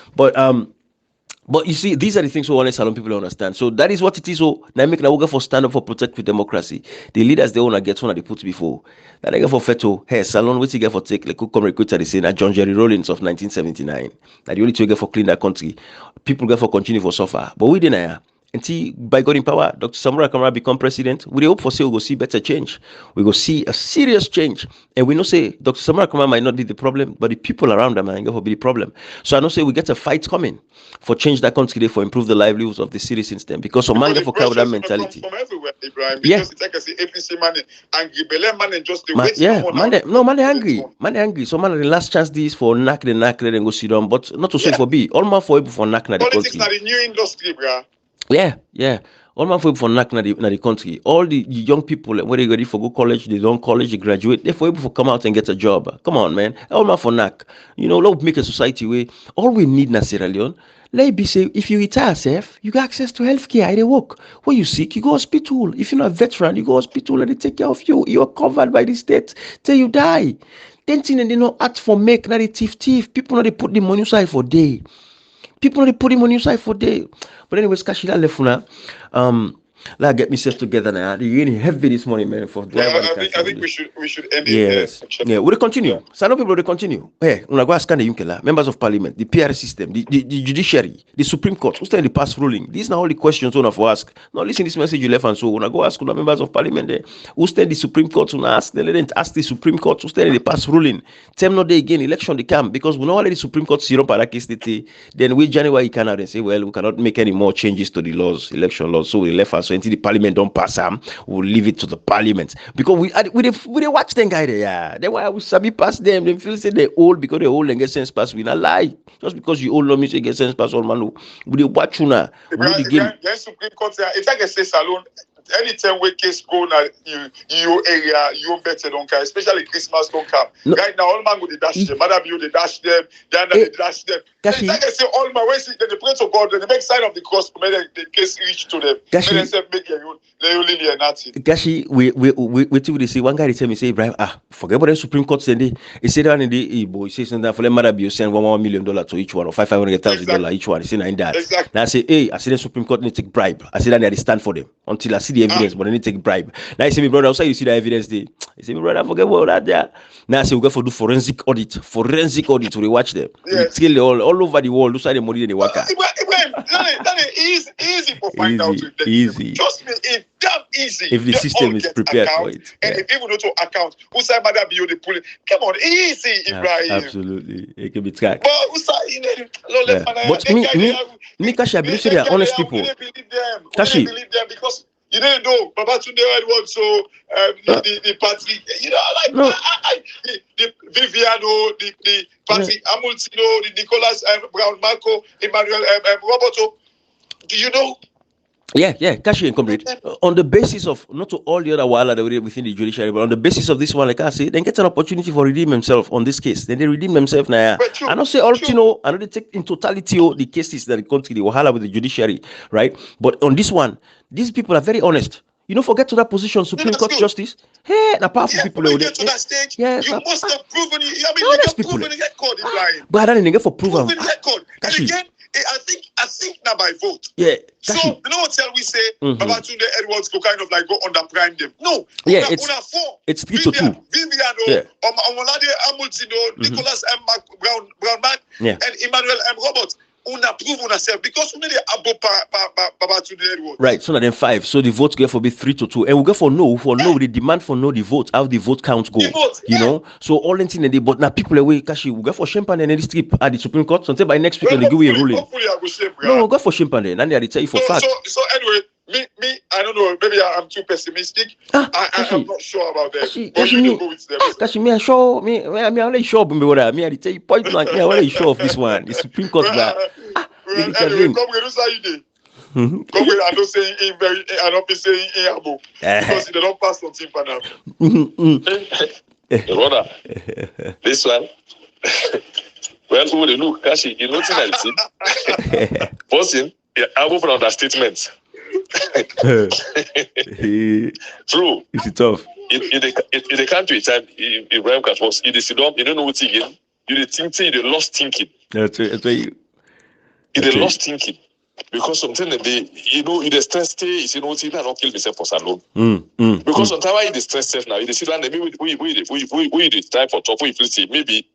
but you see, these are the things we want to salon people understand. So that is what it is. So now make Nawoga for stand up for protect with democracy. The leaders they want to get one they put before. That they get for Feto, hey, salon, what you get for take like come recruiter they say that John Jerry Rawlings of 1979. That the only two get for clean that country. People get for continue for suffer. But we didn't until by God in power, Dr. Samura Kamara become president. We hope for say we will see better change. We will see a serious change. And we know say Dr. Samura Kamara might not be the problem, but the people around them will be the problem. So I know say we get a fight coming for change that country for improve the livelihoods of the citizens then, because some man for carry that mentality. From everywhere, Ibrahim, because it's like I say APC man angry, Belen man just the wait. Yeah, man angry. So man the last chance this for knock the and go sit down, but not to say for be all man for able for knock na the politics country. Politics na the new industry, bro. Yeah. All man for able for knock na the country. All the young people when they ready for go college, they don't college, they graduate, they for able for come out and get a job. Come on, man. All man for knock. You know, let's make a society where all we need na Sierra Leone. Let it be say if you retire safe, you got access to healthcare. They work. When you sick, you go hospital. If you're not a veteran, you go hospital and they take care of you. You're covered by the state till you die. Then thing and they not act for make, not the thief. People know they put the money aside for day. But anyways, Kashila left now. Let's get myself together now. You're getting heavy this morning, man. For I think we should end it. Yeah, we'll continue. So no people will continue. Hey, we go ask the Yunkela, members of parliament, the PR system, the judiciary, the Supreme Court, who's the past ruling. These are all the questions we have to ask. Now listen this message you left and so when I go ask the members of parliament there, who's the Supreme Court to ask, they didn't ask the Supreme Court, who's the past ruling. Tell no day again, election they come, because we know already the Supreme Court see then we January can out and say, well, we cannot make any more changes to the laws, election laws. So we left us. So until the parliament don't pass them, we'll leave it to the parliament. Because we watch them guy there, yeah. Then why we sabi pass them, they feel say they old because they old and get sense pass. We not lie. Just because you old, no means you get sense pass all man. We dey watch you now. The Supreme Court, it's like I say salon. Anytime we case go na your area, you better don't care, especially Christmas don't come. No. Right now, all man go they dash them, Madam you they dash them, then they dash them. It's like I say, all my ways, then they pray to God, then they make sign of the cross to make the case reach to them. Then they say, make you only hear nothing. Gashi, we say one guy they tell me say Ibrahim, forget about the Supreme Court send he said that in the boy, he says that for let Madam you send $1 million to each one or $500,000 each one. He say nine that. Exactly. Now I say, hey, I say the Supreme Court need to take bribe. I say that they stand for them until I see the evidence, but they need to take bribe. Now I say, my brother, outside you see the evidence there. He say, my brother, forget about that there. Now I say we go for do forensic audit to rewatch them. Yes. We kill all over the world. Look at the money they work at. That is easy to find out. Easy. Trust me, it's damn easy. If the system is prepared for it. And if people know to account, who say Madam you they pull it. Come on, easy, Ibrahim. Absolutely. It can be tracked. But who say But me, Kashi, I believe they are honest people. Kashi, believe them because you didn't know Babatunde Edward, so the party, you know, like the Viviano, the party Amultino, the Nicholas Brown Marco, Emmanuel Roboto. Do you know? Yeah, Kashi and Comrade. On the basis of not to all the other wala that we did within the judiciary, but on the basis of this one, like I say, then get an opportunity for redeem themselves on this case. Then they redeem themselves now. I don't say all you know, I know they take in totality the cases that come to the wahala with the judiciary, right? But on this one, these people are very honest. You don't forget to that position, Supreme Court Justice. Hey, the powerful people when you get to that stage, you must have proven it. I mean, you have proven the record, Ibrahim. But I didn't get for proven record. And again, I think now by vote. Yeah. So you know what we say? Babatunde Edwards go kind of like go under prime them. No. Yeah, it's 3-2. Viviano, Omolade Amultino, Nicholas M. Brownman, and Emmanuel M. Robert. Una prove una self because we need abo Babatunde Edwards. Right, so now then 5. So the vote go for be 3-2. And we go for no, the demand for no, the vote, how the vote count go. You know? So all in thing but now people away, Kashi, we go for champagne and then strip at the Supreme Court. So until by next week they give you a ruling. Hopefully I go shame. No, we'll go for champagne and they tell you for fact. So anyway, me, I don't know, maybe I'm too pessimistic. I'm not sure about that. But you go with them. Kashi, me, I'm sure, me, I'm only sure, me, I tell you point blank, me, I'm only sure of this one. The Supreme Court that. Anyway, come with us, come with, I don't say in very, I don't be saying in abo because they don't pass something for now. Brother, this one. Well, who they look, Kashi, you know what I see? Person, I go for understatement. True. It's tough. In the country, time Ibrahim was in the Sidon, you don't know what again. You think you lost thinking. That's right. You lost thinking because something that they, you know, in the stress state, you know, you don't kill yourself for salon. Because sometimes why in the stress self now, in the Sidon, maybe we the time for talk. We feel say maybe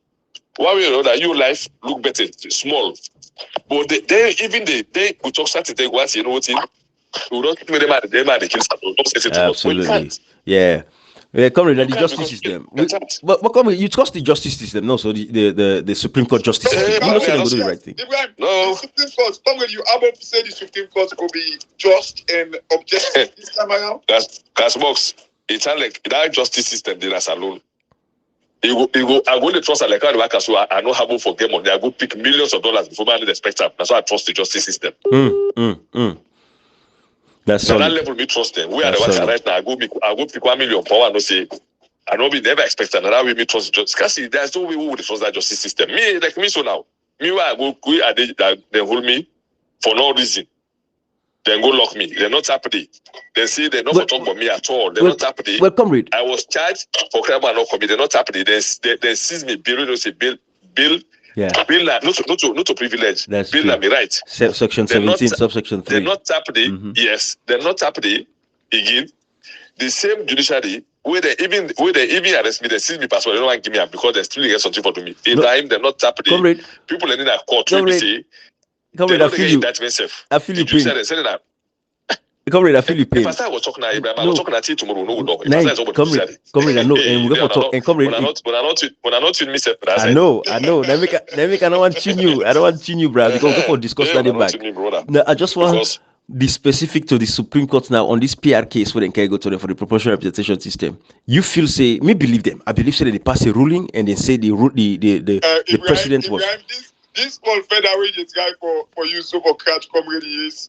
one way or another, your life look better, small. But they we talk Saturday once, you know what? We don't think they might kill Salon. Don't say it to us. We can't. Yeah. Comrade, the justice because system. you can't. But comrade, you trust the justice system, no? So the Supreme Court justice system. You know, say they will do the right thing. Ibrahim, No. the Supreme Court, comrade, you able to say the Supreme Court will be just and objective this time around? That's box. It's like that justice system did us alone. I go to trust like how the workers I know how for game money. I go pick millions of dollars before I expect them. That's why I trust the justice system. That's so that level we trust them. We are the workers right now. I go pick 1 million power and say I know we never expect another way me trust the justice. Because there's no way we would trust that justice system. Me so now. Me where I go they hold me for no reason. Then go lock me. They're not happy. They say they're not for talk about me at all. They're not happy. Well, comrade, I was charged for crime and not committed. They're not happy. They seize me. Bill, don't say bill. Yeah. Bill, not to privilege. That's bill, true. me right. Section 17, subsection 3. They're not happy. Yes, they're not happy. Again, the same judiciary where they even arrest me, they seize me passport. They don't want to give me up because they still get something for me. Ibrahim, they're not happy. Comrade, people in that court. Comrade, I feel you. I feel you pain. Comrade, I feel you pain. If I start was talking to Ibrahim, I was talking to you tomorrow. No. Comrade, I know. And we go for talk. And comrade, when I not with myself, I know. Let me. I don't want to tune you. I don't want to tune you, bro. Because we go for discuss that back. No, I just want be specific to the Supreme Court now on this PR case where they can go to them for the proportional representation system. You feel say me believe them. I believe say they pass a ruling and they say the president was. This small featherweight guy for you super catch comrade is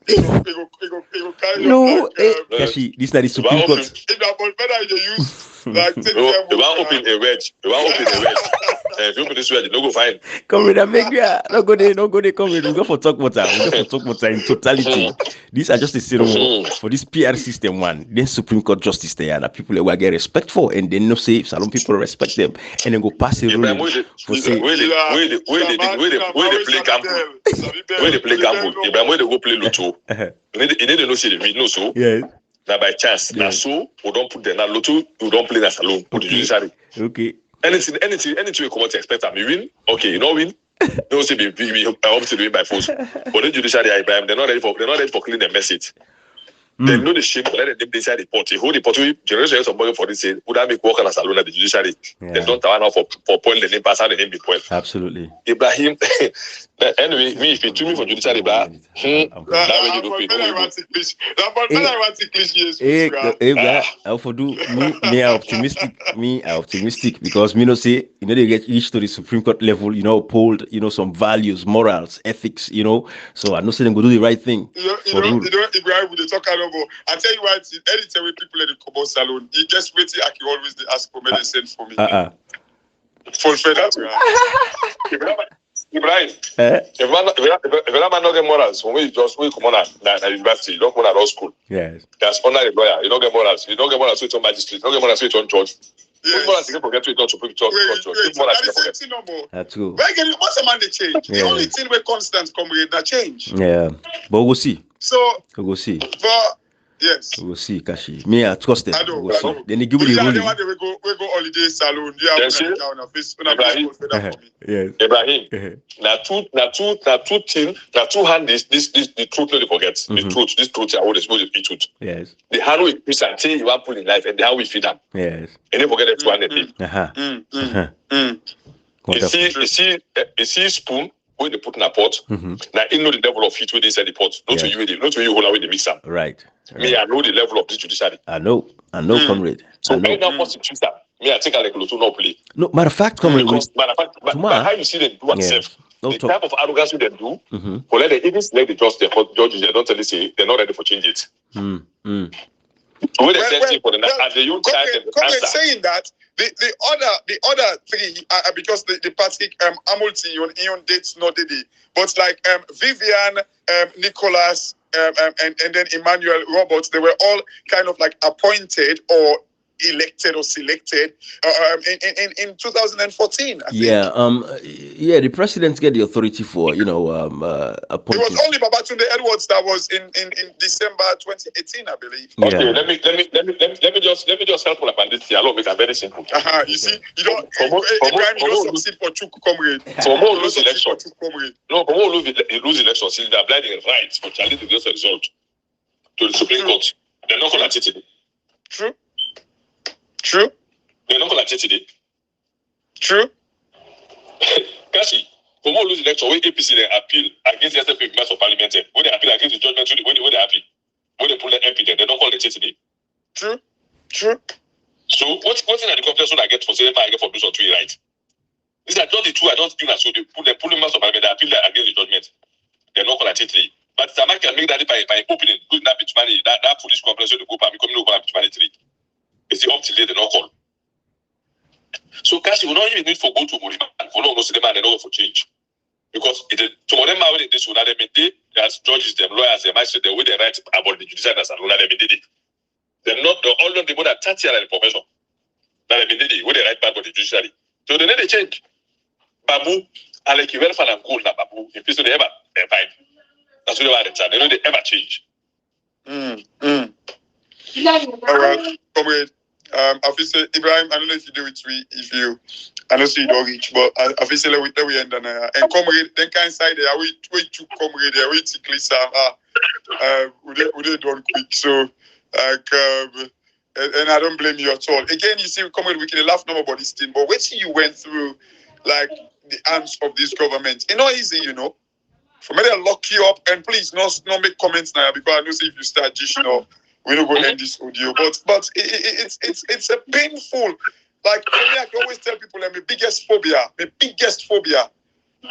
no, Kashi, this is not the Supreme Court. If that small feather you use like they want open a wedge. If you open this wedge, you don't go find. Comrade, I beg you, no go there, comrade. We go for talk water. In totality. These are just a zero for this PR system one. Then Supreme Court justice there that people will get respect for, and then no say Salon people respect them, and then go pass a ruling for say where they play gamble. Where they play gamble. Ibrahim where they go play lotto. You need to know say they win no so. Yeah. Now by chance, now so we don't put the lotto, we don't play that Salon. Put the judiciary. Okay. Anything we come out to expect and we win. Okay, you know win. No say we obviously win by force. But the judiciary Ibrahim, they're not ready for cleaning the message. They know the shame, let them decide the pot. The whole report generation some money for this say, would I make work as alone at the judiciary? They don't have enough for point the name pass out the name be point. Absolutely. Ibrahim anyway, me if you treat me for judiciary, that way you don't pay. I for do me optimistic because me no say they get reach to the Supreme Court level, uphold some values, morals, ethics, So I know say them go do the right thing. Ibrahim would talk about. I tell you what, anytime with people in the Kobo Salon, he just waiting. I can always ask for medicine for me. Full fed up. Ibrahim, if a man not get morals, when we come on at university, you don't come on at law school. Yes. That's under the lawyer. You don't get morals. You don't get morals with on magistrate. You don't get morals with on judge. Yes. Morals you can forget to it on Supreme Court. That's true. That's true. What's a man they change? The only thing we constant come with that change. Yeah, but we'll see. So we'll see. But yes, we'll see, Kashi. Me, I trust them. I don't. We'll see. Then they give you the ruling. We go holiday salon. Yes. Ibrahim. Now two hand this the truth no they forget. The truth. This truth I always supposed to be truth. Yes. The hand we push and say you want put in life and the hand we feed them. Yes. And they forget the 200 You see spoon when they put in a pot. Now you know the level of heat where they inside the pot. Not to you hold away the mixer. Right. Me, I know the level of this judiciary. I know, comrade. So right now, what's the truth? Me, I think I like to no play. No, matter of fact, comrade. But how you see them do themselves, the type of arrogance they do, for let even let the judges, they don't tell you say they're not ready for change it. When they say for the at the young time, saying that the other three because the party Hamilton on dates not the but like Vivian, Nicholas. And then Emmanuel Roberts, they were all kind of like appointed or elected or selected in 2014. I think. The presidents get the authority for appointing. It was only Babatunde Edwards that was in December 2018, I believe. Okay, let me just help on this here. I'll make it very simple. You see, you don't succeed for Chuk comrade. For more lose election. No, for more lose election, see they're blinding right for challenge the result. to the Supreme Court. They're not going to today. True. They're not going to today. True. Kashi, for more lose election, when APC they appeal against the SFP members of parliament, when they appeal against the judgment, when they happy, when they pull the MP, they don't call it today. True. So what's in the confidence I get for saying I get for this or two right? These are just the two I don't do that. So they pull members of parliament, they appeal against the judgment. They're not going to today. But Sama can make that by opening, good that bitch money, that foolish compression to go for me coming over bitch money 3. It's the up till they don't call. So Kashi will not even need for go to Moriman for no cinema and not for change. Because some of them are this one, they as judges, them lawyers, them magistrates, the way they write about the judicial as alone, they did it. They're not the all of the more than 30 years in the profession. That they did it, where they write bad about the judiciary. So they need to change. Babu, Aleki welfare and gold na Babu, in case they ever find. That's what they are. They know they ever change. All right, comrade. Officer Ibrahim, I don't know if you do it I don't see you don't reach, but officer let we end and comrade, then kind side there, we to comrade there, we to clear some we done quick. So and I don't blame you at all. Again, you see, comrade, we can laugh no about this thing, but wait till you went through like the arms of this government. It's not easy, For me, they'll lock you up, and please not make comments now because I know if you start dishing up. We don't go end this audio, but it's a painful. Like for me, I can always tell people that my biggest phobia,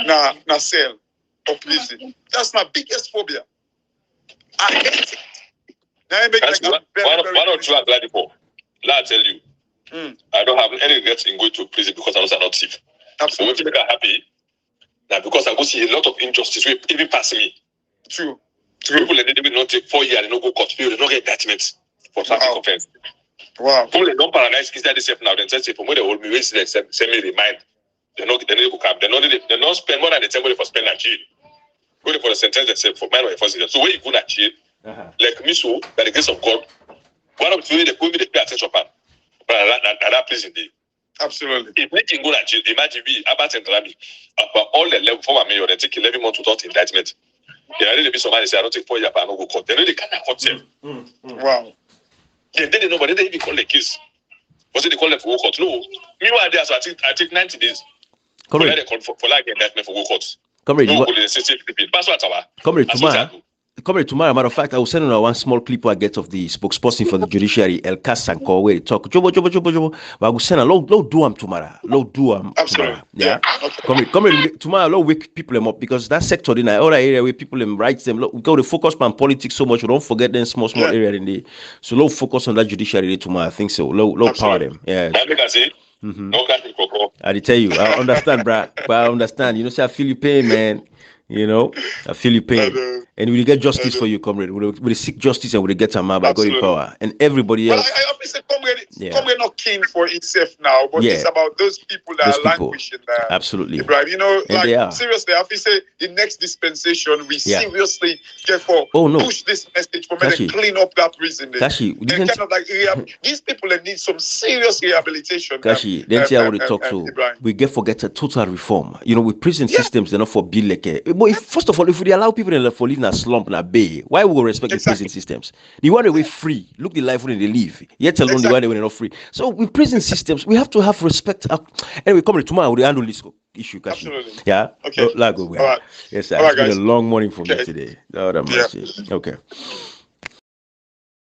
na cell or prison. That's my biggest phobia. I hate it. Now I make one or two are glad for. Let I tell you, I don't have any regrets in going to prison because I was not thief. Absolutely. So when people are happy, now because I go see a lot of injustice, even pass me. True. People they will not take 4 years, they don't go court, they don't get indictment for traffic offense. Wow. People they don't paralyze inside the safe now. Then say from where they hold me, wait till they send me remind. They don't come. They don't spend more than the time for spend at jail. Go for the sentence themselves for minor offense. So when you go to jail, like me so, by the grace of God, one of the things they put me the pay attention pan. But that prison day. Absolutely. If they can go to jail, imagine me about Rami, about all the level former mayor, they take 11 months without indictment. They already be somebody say I don't take 4 years, but I don't go court. They know they can't afford them. Wow. They didn't know, but they didn't even call the case. Was it they call them for go court? No. Meanwhile, there, so I take 90 days. For like indictment for go court. Comrade, tomorrow, matter of fact, I will send you one small clip I get of the spokesperson for the judiciary, El Kasanko, where he talk. But I will send a low do am tomorrow. Absolutely. Yeah. Comrade, tomorrow, low wake people up because that sector in the other area where people write them. We go to focus on politics so much, we don't forget them small area in the. So low focus on that judiciary tomorrow. I think so. Low power them. Yeah. I tell you, I understand, bro. But I understand. Say I feel your pain, man. I feel your pain. And we'll get justice for you, comrade. We'll seek justice and we'll get a man by God in power. And everybody else. I obviously, comrade not keen for itself now, but it's about those people that are languishing there. Absolutely. Right? Seriously, I feel say the next dispensation, we seriously push this message for me to clean up that prison. These people need some serious rehabilitation. Kashi, then see how we talk to. We forget a total reform. With prison systems, they're not for bill like. But first of all, if we allow people to live in a slump, in a bay, why we will respect the prison systems? The one way free, look the life when they live. Yet alone the one they were not free. So with prison systems, we have to have respect. Anyway, come tomorrow we'll handle this issue, Kashi. Absolutely. Yeah. Okay. All right. Yes, sir. It's been a long morning for me today. Okay.